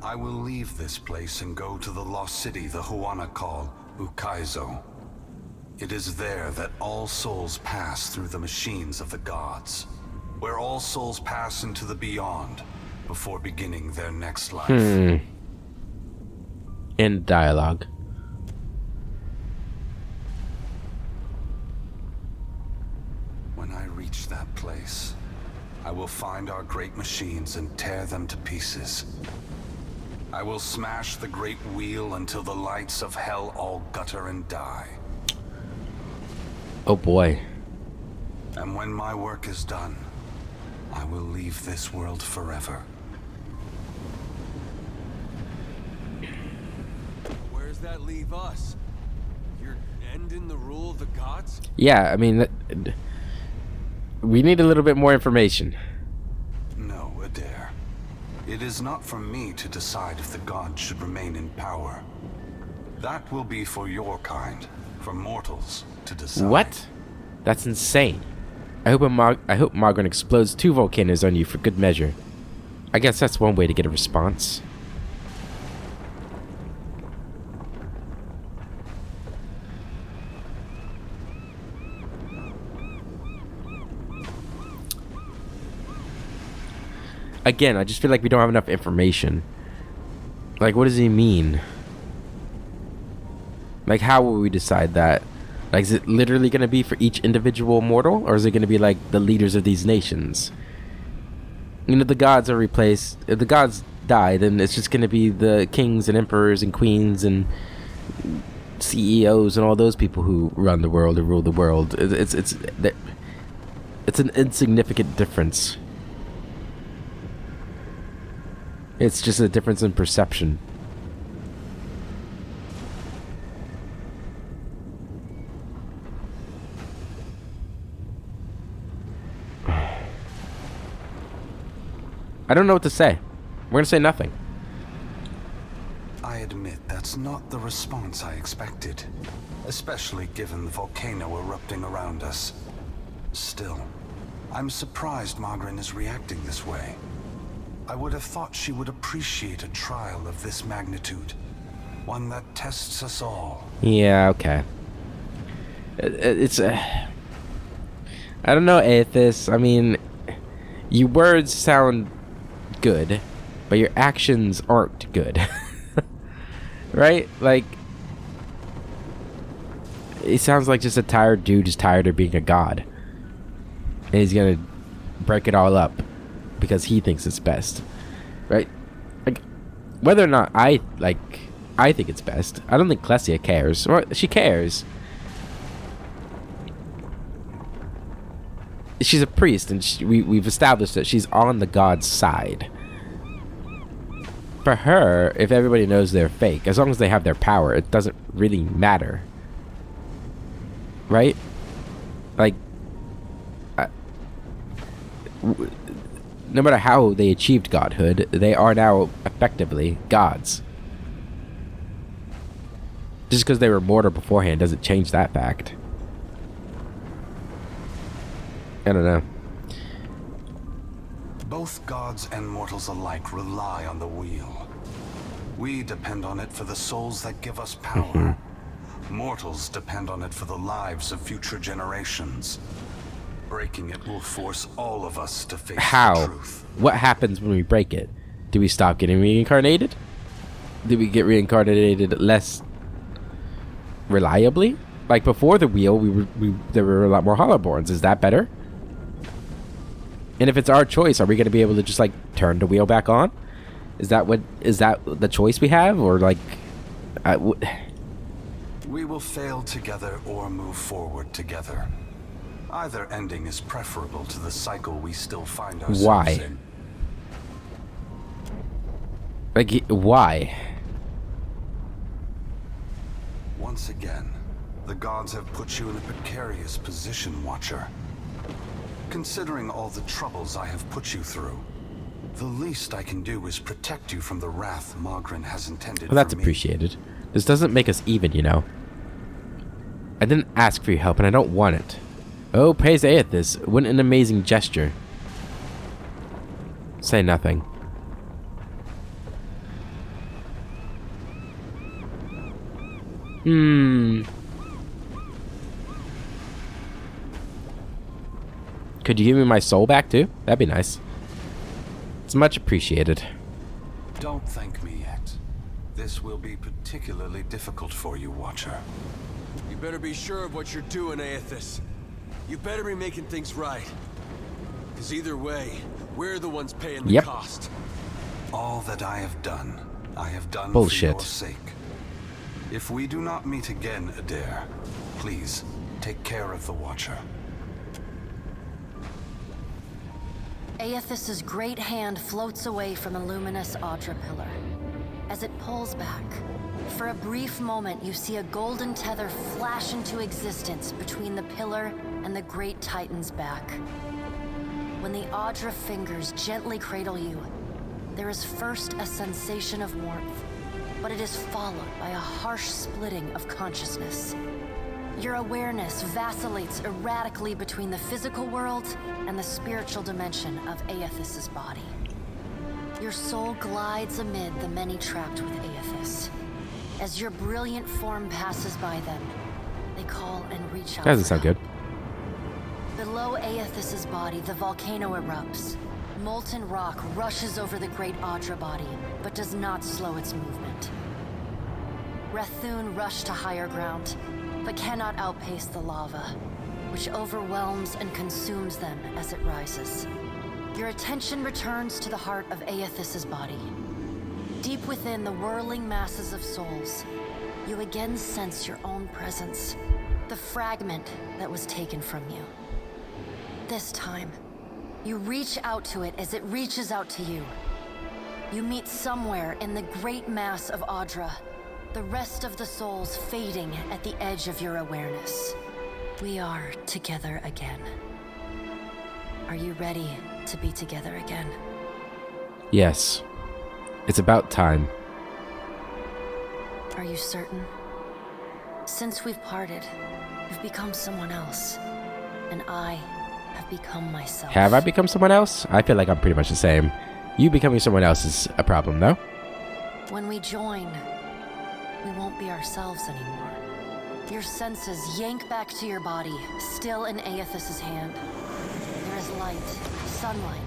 I will leave this place and go to the lost city the Huana call Ukaizo. It is there that all souls pass through the machines of the gods, where all souls pass into the beyond before beginning their next life. In dialogue. When I reach that place, I will find our great machines and tear them to pieces. I will smash the great wheel until the lights of hell all gutter and die. Oh boy. And when my work is done, I will leave this world forever. Where does that leave us? You're ending the rule of the gods? Yeah, I mean, we need a little bit more information. No, Adair. It is not for me to decide if the gods should remain in power. That will be for your kind, for mortals, to decide. What? That's insane. I hope Margaret explodes 2 volcanoes on you for good measure. I guess that's one way to get a response. Again, I just feel like we don't have enough information. Like, what does he mean? Like, how will we decide that? Like, is it literally going to be for each individual mortal? Or is it going to be like the leaders of these nations? You know, the gods are replaced. If the gods die, then it's just going to be the kings and emperors and queens and CEOs and all those people who run the world or rule the world. It's an insignificant difference. It's just a difference in perception. I don't know what to say. We're gonna say nothing. I admit that's not the response I expected, especially given the volcano erupting around us. Still, I'm surprised Margaret is reacting this way. I would have thought she would appreciate a trial of this magnitude, one that tests us all. Yeah, okay. It's I don't know, Eothas. I mean, your words sound good, but your actions aren't good. Right? Like, He sounds like just a tired dude who's tired of being a god. And he's gonna break it all up because he thinks it's best. Right? Like, whether or not I think it's best, I don't think Klesia cares. Or she cares. She's a priest, and we've established that she's on the god's side. For her, if everybody knows they're fake, as long as they have their power, it doesn't really matter. Right? Like, no matter how they achieved godhood, they are now effectively gods. Just because they were mortal beforehand doesn't change that fact. I don't know. Both gods and mortals alike rely on the wheel. We depend on it for the souls that give us power. Mortals depend on it for the lives of future generations. Breaking it will force all of us to face the truth. What happens when we break it? Do we stop getting reincarnated? Do we get reincarnated less reliably? Like before the wheel, there were a lot more Hollowborns. Is that better? And if it's our choice, are we going to be able to just like turn the wheel back on? Is that the choice we have, or like? We will fail together or move forward together. Either ending is preferable to the cycle we still find ourselves in. Like, why? Once again, the gods have put you in a precarious position, Watcher. Considering all the troubles I have put you through, the least I can do is protect you from the wrath Magrin has intended Well, that's for me. appreciated. This doesn't make us even, you know. I didn't ask for your help, and I don't want it. Oh, praise Eothas. What an amazing gesture. Say nothing. Could you give me my soul back, too? That'd be nice. It's much appreciated. Don't thank me yet. This will be particularly difficult for you, Watcher. You better be sure of what you're doing, Eothas. You better be making things right. Because either way, we're the ones paying the cost. All that I have done Bullshit. for your sake. If we do not meet again, Adair, please take care of the Watcher. Eothas's great hand floats away from the luminous Audra pillar. As it pulls back, for a brief moment you see a golden tether flash into existence between the pillar and the great Titan's back. When the Audra fingers gently cradle you, there is first a sensation of warmth, but it is followed by a harsh splitting of consciousness. Your awareness vacillates erratically between the physical world and the spiritual dimension of Eothas's body. Your soul glides amid the many trapped with Eothas. As your brilliant form passes by them, they call and reach out. That doesn't sound good. Below Eothas's body, the volcano erupts. Molten rock rushes over the great Audra body, but does not slow its movement. Rathun rush to higher ground, but cannot outpace the lava, which overwhelms and consumes them as it rises. Your attention returns to the heart of Eothas's body. Deep within the whirling masses of souls, you again sense your own presence, the fragment that was taken from you. This time, you reach out to it as it reaches out to you. You meet somewhere in the great mass of Audra, the rest of the souls fading at the edge of your awareness. We are together again. Are you ready to be together again? Yes. It's about time. Are you certain? Since we've parted, you've become someone else, and I have become myself. Have I become someone else? I feel like I'm pretty much the same. You becoming someone else is a problem, though. When we join, we won't be ourselves anymore. Your senses yank back to your body, still in Eothas's hand. There is light, sunlight.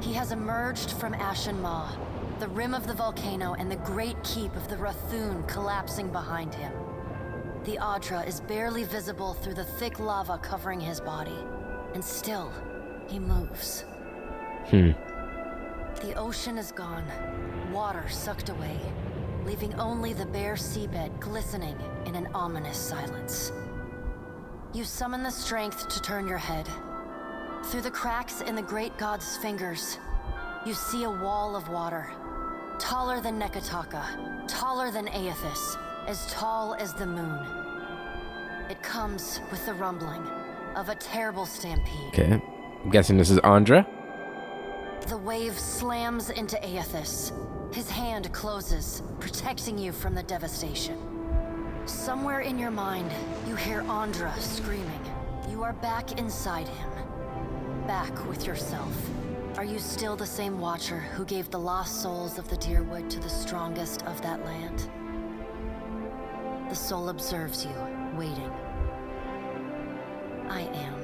He has emerged from Ashen Maw, the rim of the volcano and the great keep of the Rathun collapsing behind him. The Audra is barely visible through the thick lava covering his body. And still, he moves. The ocean is gone, water sucked away, leaving only the bare seabed glistening in an ominous silence. You summon the strength to turn your head. Through the cracks in the great god's fingers, you see a wall of water. Taller than Nekataka, taller than Eothas, as tall as the moon. It comes with the rumbling of a terrible stampede. Okay, I'm guessing this is Andra. The wave slams into Eothas. His hand closes, protecting you from the devastation. Somewhere in your mind, you hear Andra screaming. You are back inside him. Back with yourself. Are you still the same watcher who gave the lost souls of the Deerwood to the strongest of that land? The soul observes you, waiting. I am.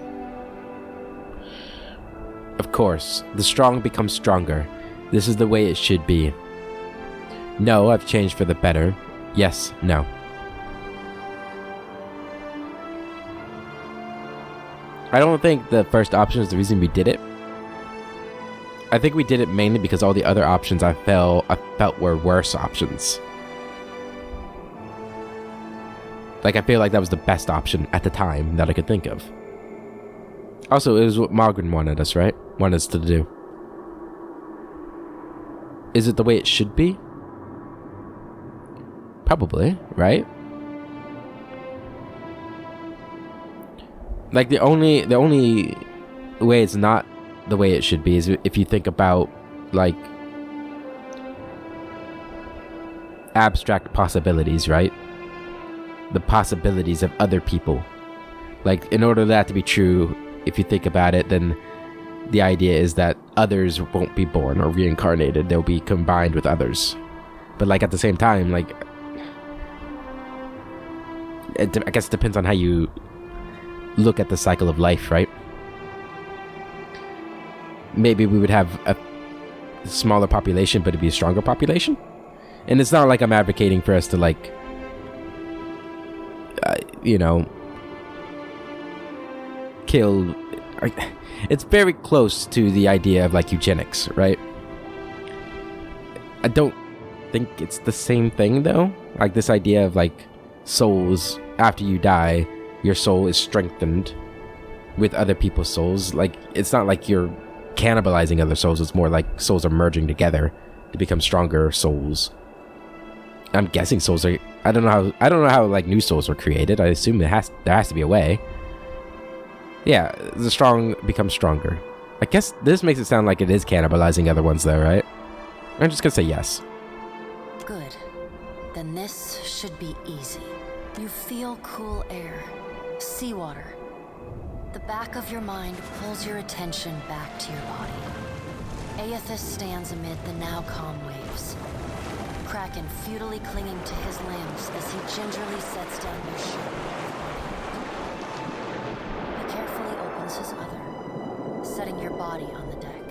Of course, the strong become stronger. This is the way it should be. No, I've changed for the better. Yes, no. I don't think the first option is the reason we did it. I think we did it mainly because all the other options I felt were worse options. Like, I feel like that was the best option at the time that I could think of. Also, it was what Margaret wanted us, right? Wanted us to do. Is it the way it should be? Probably, right? Like, the only way it's not the way it should be is if you think about, like, abstract possibilities, right? The possibilities of other people. Like, in order for that to be true, if you think about it, then the idea is that others won't be born or reincarnated. They'll be combined with others. But, like, at the same time, like, I guess it depends on how you look at the cycle of life, right? Maybe we would have a smaller population, but it'd be a stronger population. And it's not like I'm advocating for us to, like, you know, kill. It's very close to the idea of, like, eugenics, right? I don't think it's the same thing, though. Like, this idea of, like, souls, after you die, your soul is strengthened with other people's souls. Like, it's not like you're cannibalizing other souls. It's more like souls are merging together to become stronger souls. I'm guessing souls are. I don't know how like new souls were created. I assume there has to be a way. Yeah, the strong become stronger. I guess this makes it sound like it is cannibalizing other ones, though, right? I'm just gonna say yes. Good. Then this should be easy. You feel cool air, seawater. The back of your mind pulls your attention back to your body. Eothas stands amid the now calm waves. Kraken futilely clinging to his limbs as he gingerly sets down your ship. He carefully opens his other, setting your body on the deck.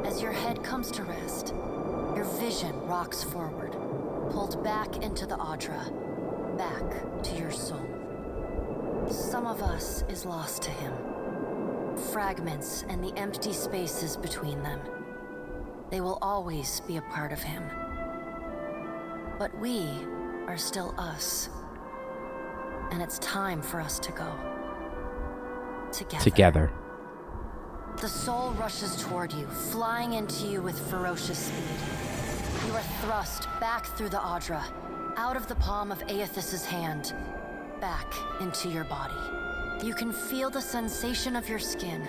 As your head comes to rest, your vision rocks forward, pulled back into the Audra, back to your soul. Some of us is lost to him. Fragments and the empty spaces between them. They will always be a part of him. But we are still us. And it's time for us to go. Together. The soul rushes toward you, flying into you with ferocious speed. You are thrust back through the Audra, out of the palm of Eothas' hand, back into your body. You can feel the sensation of your skin,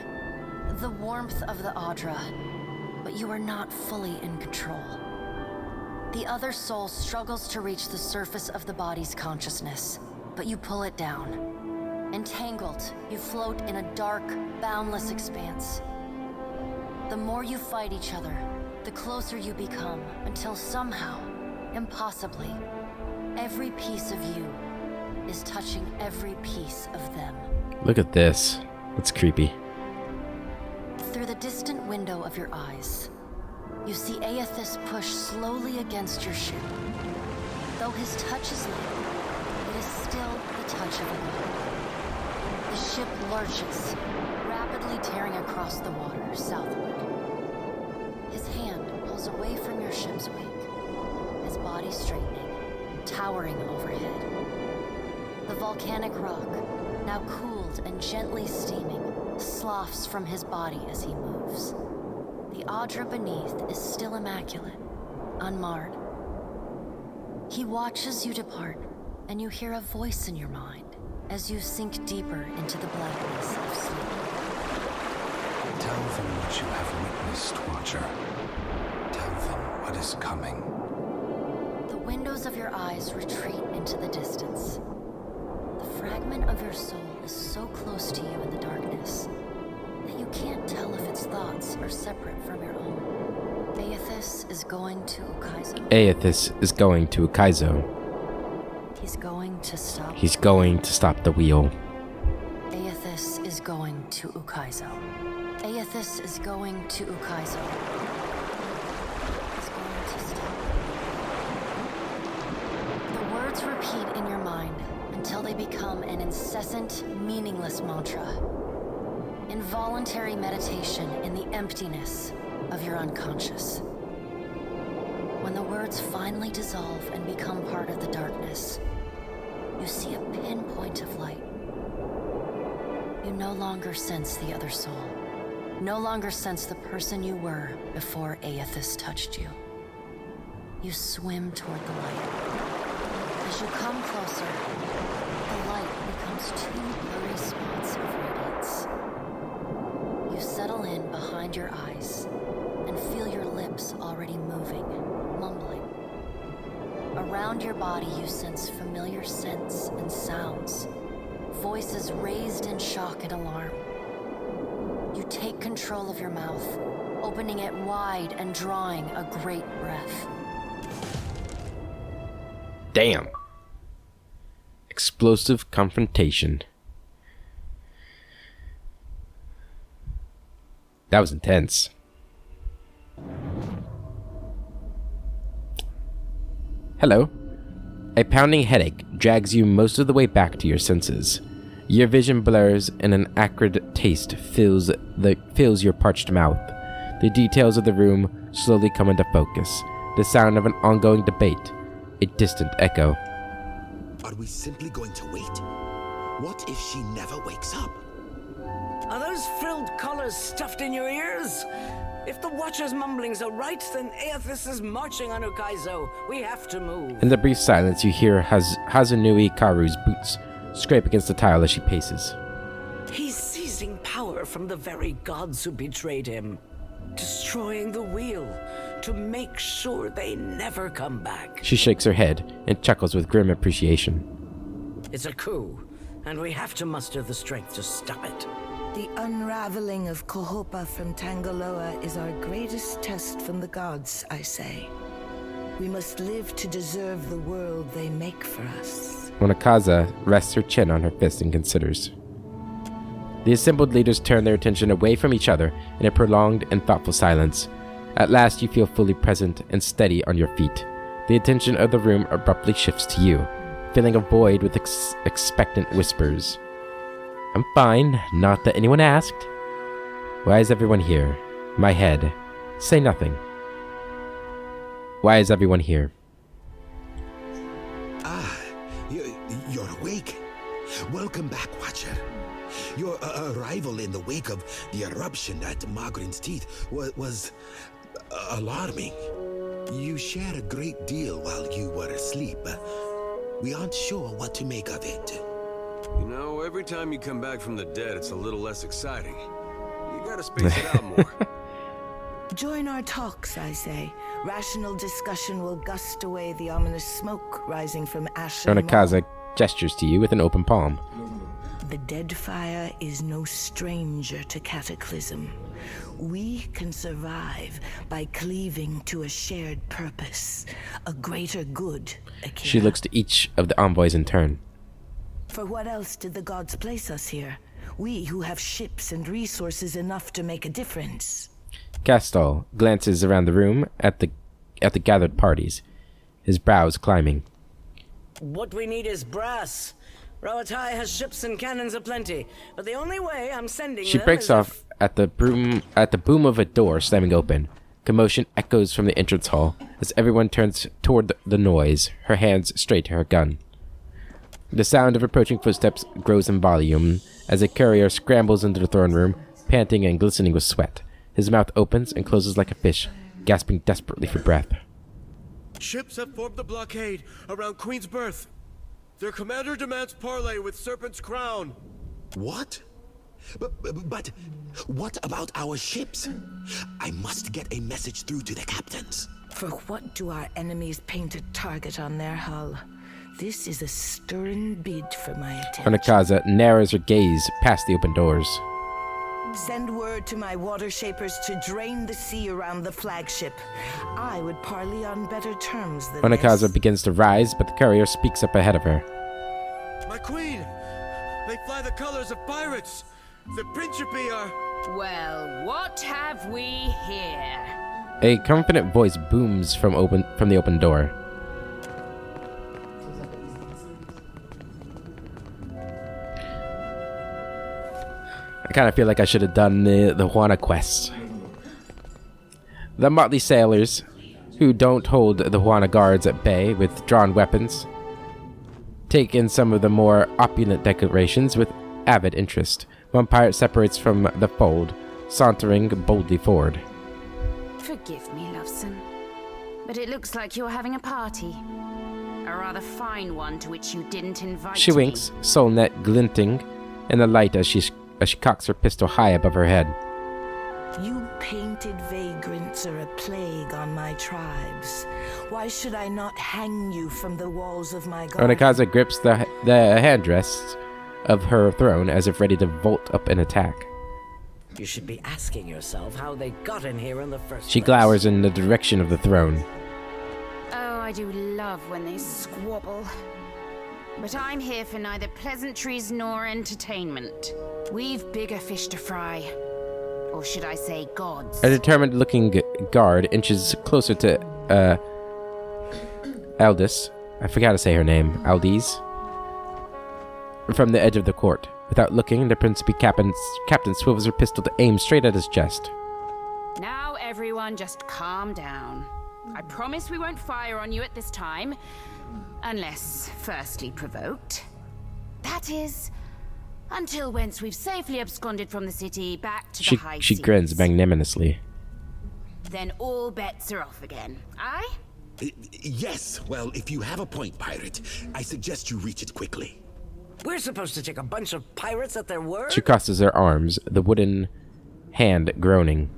the warmth of the Audra, but you are not fully in control. The other soul struggles to reach the surface of the body's consciousness, but you pull it down. Entangled, you float in a dark, boundless expanse. The more you fight each other, the closer you become, until somehow, impossibly, every piece of you is touching every piece of them. Look at this. That's creepy. Through the distant window of your eyes, you see Eothas push slowly against your ship. Though his touch is light, it is still the touch of a god. The ship lurches, rapidly tearing across the water southward. His hand pulls away from your ship's wake, his body straightening, towering overhead. The volcanic rock, now cooled and gently steaming, sloughs from his body as he moves. The Audra beneath is still immaculate, unmarred. He watches you depart, and you hear a voice in your mind as you sink deeper into the blackness of sleep. Tell them what you have witnessed, Watcher. Tell them what is coming. The windows of your eyes retreat into the distance. The fragment of your soul is so close to you in the darkness that you can't tell if its thoughts are separate from your own. Eothas is going to Ukaizo. Eothas is going to Ukaizo. He's going to stop. He's going to stop the wheel. Eothas is going to Ukaizo. Eothas is going to Ukaizo. He's going to stop. The words repeat in your mind until they become an incessant, meaningless mantra. Involuntary meditation in the emptiness of your unconscious. When the words finally dissolve and become part of the darkness, you see a pinpoint of light. You no longer sense the other soul. No longer sense the person you were before Eothas touched you. You swim toward the light. As you come closer, the light becomes two blurry spots of radiance. You settle in behind your eyes and feel your lips already moving, mumbling. Around your body you sense familiar scents and sounds, voices raised in shock and alarm. You take control of your mouth, opening it wide and drawing a great breath. Damn. Explosive confrontation. That was intense. Hello. A pounding headache drags you most of the way back to your senses. Your vision blurs and an acrid taste fills your parched mouth. The details of the room slowly come into focus. The sound of an ongoing debate. A distant echo. Are we simply going to wait? What if she never wakes up? Are those frilled collars stuffed in your ears? If the Watcher's mumblings are right, then Eothas is marching on Ukaizo. We have to move. In the brief silence, you hear Hazanui Karu's boots scrape against the tile as she paces. He's seizing power from the very gods who betrayed him. Destroying the wheel to make sure they never come back. She shakes her head and chuckles with grim appreciation. It's a coup, and we have to muster the strength to stop it. The unraveling of Kohopa from Tangaloa is our greatest test from the gods, I say. We must live to deserve the world they make for us. Monakaza rests her chin on her fist and considers. The assembled leaders turn their attention away from each other in a prolonged and thoughtful silence. At last you feel fully present and steady on your feet. The attention of the room abruptly shifts to you, filling a void with expectant whispers. I'm fine, not that anyone asked. Why is everyone here? My head. Say nothing. Why is everyone here? Ah, you're awake. Welcome back, Watcher. Your arrival in the wake of the eruption at Magrin's Teeth was alarming. You shared a great deal while you were asleep. We aren't sure what to make of it. You know, every time you come back from the dead, it's a little less exciting. You gotta space it out more. Join our talks, I say. Rational discussion will gust away the ominous smoke rising from Ashen Ronakaza gestures to you with an open palm. The Deadfire is no stranger to cataclysm. We can survive by cleaving to a shared purpose, a greater good, Akira. She looks to each of the envoys in turn. For what else did the gods place us here? We who have ships and resources enough to make a difference. Castal glances around the room at the gathered parties, his brows climbing. What we need is brass. Rawatai has ships and cannons aplenty, but the only way I'm sending She them breaks is off at the boom of a door slamming open. Commotion echoes from the entrance hall as everyone turns toward the noise, her hands straight to her gun. The sound of approaching footsteps grows in volume as a courier scrambles into the throne room, panting and glistening with sweat. His mouth opens and closes like a fish, gasping desperately for breath. Ships have formed the blockade around Queen's Berth. Their commander demands parley with Serpent's Crown. What? But what about our ships? I must get a message through to the captains. For what do our enemies paint a target on their hull? This is a stern bid for my attention. Onakaza narrows her gaze past the open doors. Send word to my water shapers to drain the sea around the flagship. I would parley on better terms than Onakaza this. begins to rise, but the courier speaks up ahead of her. My queen! They fly the colors of pirates! The Principe are... Well, what have we here? A confident voice booms from the open door. I kind of feel like I should have done the Juana quest. The motley sailors, who don't hold the Juana guards at bay with drawn weapons, take in some of the more opulent decorations with avid interest. One pirate separates from the fold, sauntering boldly forward. Forgive me, Loveson, but it looks like you're having a party. A rather fine one to which you didn't invite She winks, soul net glinting in the light as she cocks her pistol high above her head. You painted vagrants are a plague on my tribes. Why should I not hang you from the walls of my garden? Onakaza grips the handrests of her throne as if ready to vault up and attack. You should be asking yourself how they got in here in the first She place. glowers in the direction of the throne. Oh, I do love when they squabble. But I'm here for neither pleasantries nor entertainment. We've bigger fish to fry. Or should I say gods? A determined-looking guard inches closer to, Aldis. I forgot to say her name. Aldis. From the edge of the court. Without looking, the Principe captain swivels her pistol to aim straight at his chest. Now everyone just calm down. I promise we won't fire on you at this time. Unless firstly provoked. That is, until once we've safely absconded from the city back to the high She seas. grins magnanimously. Then all bets are off again. Aye? Yes. Well, if you have a point, pirate, I suggest you reach it quickly. We're supposed to take a bunch of pirates at their word? She crosses her arms, the wooden hand groaning.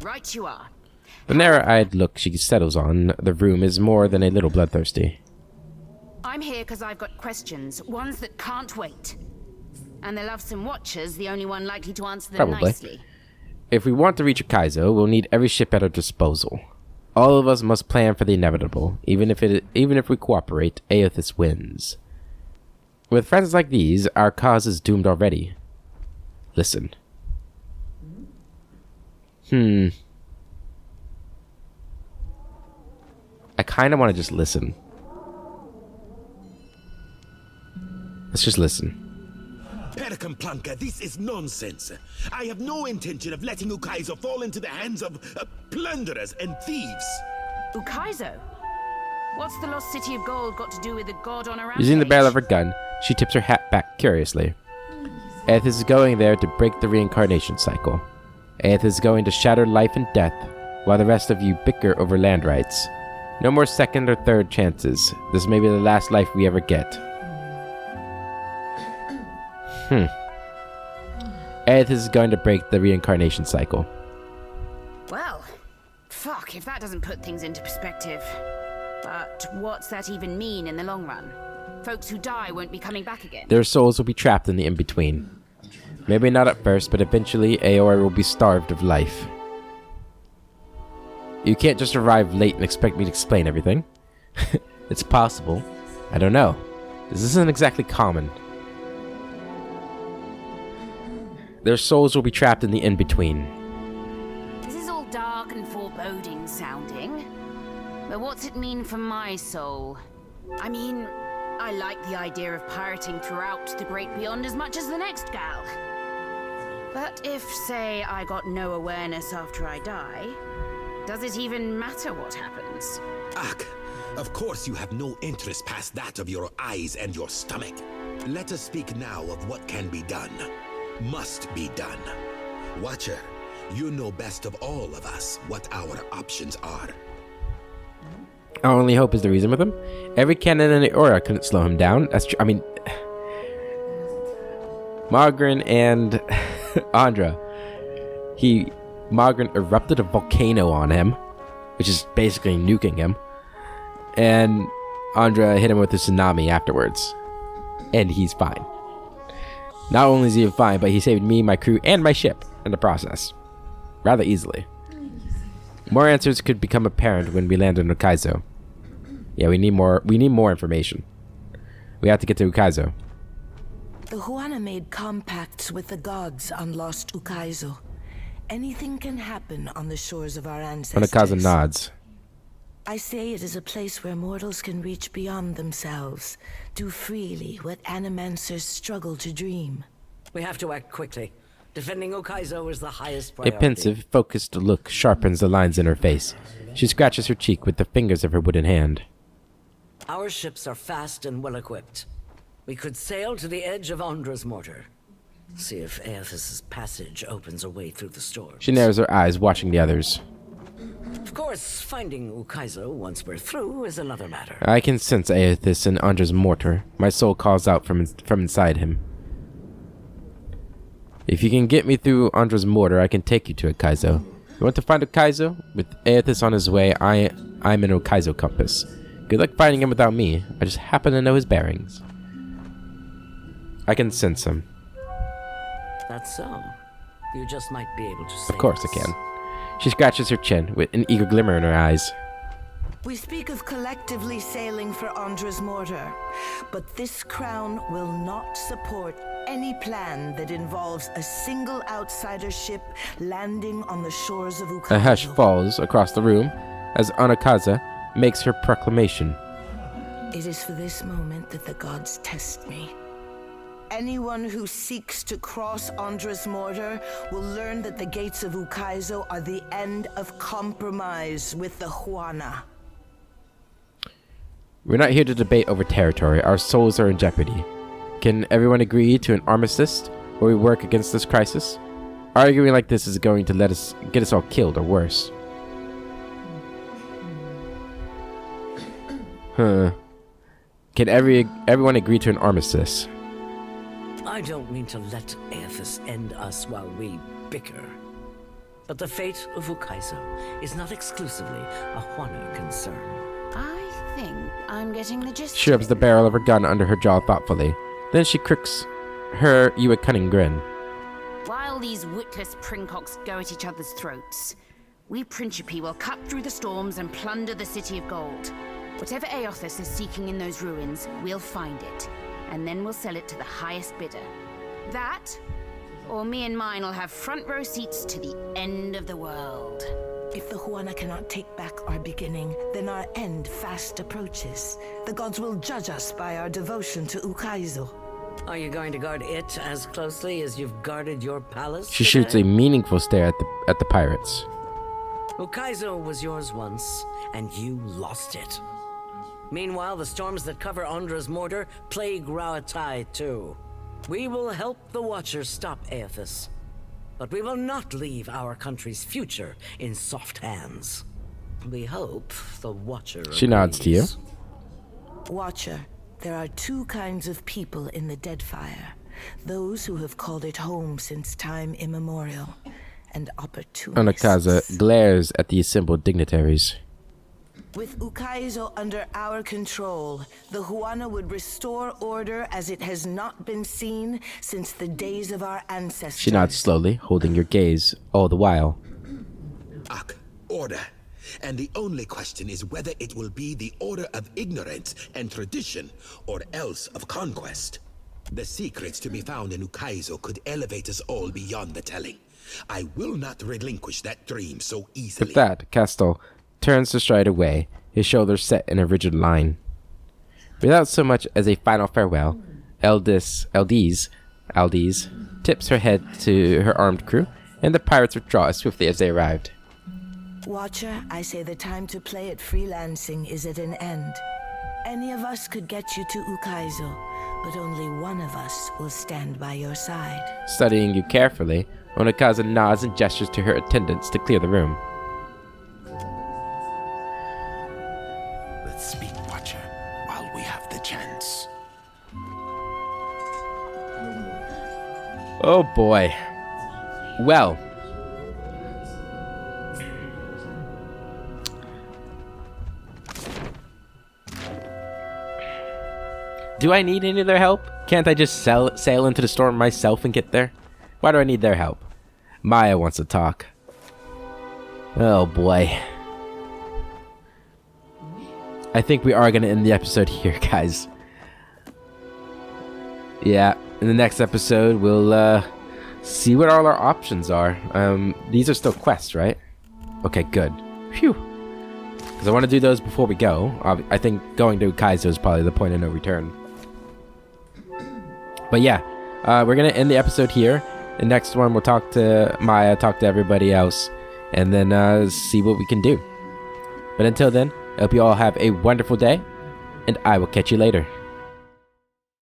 Right you are. The narrow-eyed look she settles on the room is more than a little bloodthirsty. I'm here because I've got questions, ones that can't wait. And the Lovesome Watcher's the only one likely to answer them Probably. nicely. If we want to reach Kaizo, we'll need every ship at our disposal. All of us must plan for the inevitable. Even if we cooperate, Eothas wins. With friends like these, our cause is doomed already. Listen. I kind of want to just listen. Let's just listen. Perikamplanka, this is nonsense. I have no intention of letting Ukaizo fall into the hands of plunderers and thieves. Ukaizo? What's the lost city of gold got to do with the god on a rampage? Using the barrel of her gun, she tips her hat back curiously. Eothas is going there to break the reincarnation cycle. Eothas is going to shatter life and death, while the rest of you bicker over land rights. No more second or third chances. This may be the last life we ever get. Eothas is going to break the reincarnation cycle. Well, fuck if that doesn't put things into perspective. But what's that even mean in the long run? Folks who die won't be coming back again. Their souls will be trapped in the in-between. Maybe not at first, but eventually Aoi will be starved of life. You can't just arrive late and expect me to explain everything. It's possible. I don't know. This isn't exactly common. Their souls will be trapped in the in-between. This is all dark and foreboding sounding. But what's it mean for my soul? I mean, I like the idea of pirating throughout the Great Beyond as much as the next gal. But if, say, I got no awareness after I die, does it even matter what happens? Ak, of course you have no interest past that of your eyes and your stomach. Let us speak now of what can be done. Must be done. Watcher, you know best of all of us what our options are. Our only hope is the reason with him. Every cannon in the aura couldn't slow him down. That's true. I mean, Margarin and Andra. Margarin erupted a volcano on him, which is basically nuking him. And Andra hit him with a tsunami afterwards. And he's fine. Not only is he fine, but he saved me, my crew, and my ship in the process. Rather easily. More answers could become apparent when we land in Ukaizo. Yeah, we need more information. We have to get to Ukaizo. The Huana made compacts with the gods on Lost Ukaizo. Anything can happen on the shores of our ancestors. Onakaza nods. I say it is a place where mortals can reach beyond themselves, do freely what animancers struggle to dream. We have to act quickly. Defending Ukaizo is the highest A priority. pensive, focused look sharpens the lines in her face. She scratches her cheek with the fingers of her wooden hand. Our ships are fast and well-equipped. We could sail to the edge of Andra's mortar. See if Eothas' passage opens a way through the storm. She narrows her eyes, watching the others. Of course, finding Ukaizo once we're through is another matter. I can sense Eothas in Andra's mortar. My soul calls out from inside him. If you can get me through Andra's mortar, I can take you to Ukaizo. You want to find Ukaizo? With Eothas on his way, I'm an Ukaizo compass. Good luck finding him without me. I just happen to know his bearings. I can sense him. That's so. You just might be able to save Of course us. I can. She scratches her chin with an eager glimmer in her eyes. We speak of collectively sailing for Andra's mortar, but this crown will not support any plan that involves a single outsider ship landing on the shores of Ukaizo. A hush falls across the room as Onakaza makes her proclamation. It is for this moment that the gods test me. Anyone who seeks to cross Andra's mortar will learn that the gates of Ukaizo are the end of compromise with the Huana. We're not here to debate over territory. Our souls are in jeopardy. Can everyone agree to an armistice where we work against this crisis? Arguing like this is going to get us all killed or worse. Can everyone agree to an armistice? I don't mean to let Eothas end us while we bicker. But the fate of Ukaizo is not exclusively a Huana concern. I think I'm getting the gist. She rubs the barrel of her gun under her jaw thoughtfully. Then she crooks you a cunning grin. While these witless princocks go at each other's throats, we Principi will cut through the storms and plunder the City of Gold. Whatever Eothas is seeking in those ruins, we'll find it. And then we'll sell it to the highest bidder. That, or me and mine will have front row seats to the end of the world. If the Huana cannot take back our beginning, then our end fast approaches. The gods will judge us by our devotion to Ukaizo. Are you going to guard it as closely as you've guarded your palace? She shoots a meaningful stare at the pirates. Ukaizo was yours once, and you lost it. Meanwhile, the storms that cover Andra's mortar plague Rauatai too. We will help the Watchers stop Eothas, but we will not leave our country's future in soft hands. We hope the Watcher She nods to you. agrees. Watcher, there are two kinds of people in the Deadfire. Those who have called it home since time immemorial, and opportunists. Onakaza glares at the assembled dignitaries. With Ukaizo under our control, the Huana would restore order as it has not been seen since the days of our ancestors. She nods slowly, holding your gaze all the while. Ak, order. And the only question is whether it will be the order of ignorance and tradition, or else of conquest. The secrets to be found in Ukaizo could elevate us all beyond the telling. I will not relinquish that dream so easily. With that, Castel turns to stride away, his shoulders set in a rigid line. Without so much as a final farewell, Aldiz tips her head to her armed crew, and the pirates withdraw as swiftly as they arrived. Watcher, I say the time to play at freelancing is at an end. Any of us could get you to Ukaizo, but only one of us will stand by your side. Studying you carefully, Onakaza nods and gestures to her attendants to clear the room. Let's speak, Watcher, while we have the chance. Oh boy. Well. Do I need any of their help? Can't I just sail into the storm myself and get there? Why do I need their help? Maya wants to talk. Oh boy. I think we are going to end the episode here, guys. Yeah, in the next episode, we'll see what all our options are. These are still quests, right? Okay, good. Phew. Because I want to do those before we go. I think going to Kaizo is probably the point of no return. But yeah, we're going to end the episode here. The next one, we'll talk to Maya, talk to everybody else, and then see what we can do. But until then, I hope you all have a wonderful day, and I will catch you later.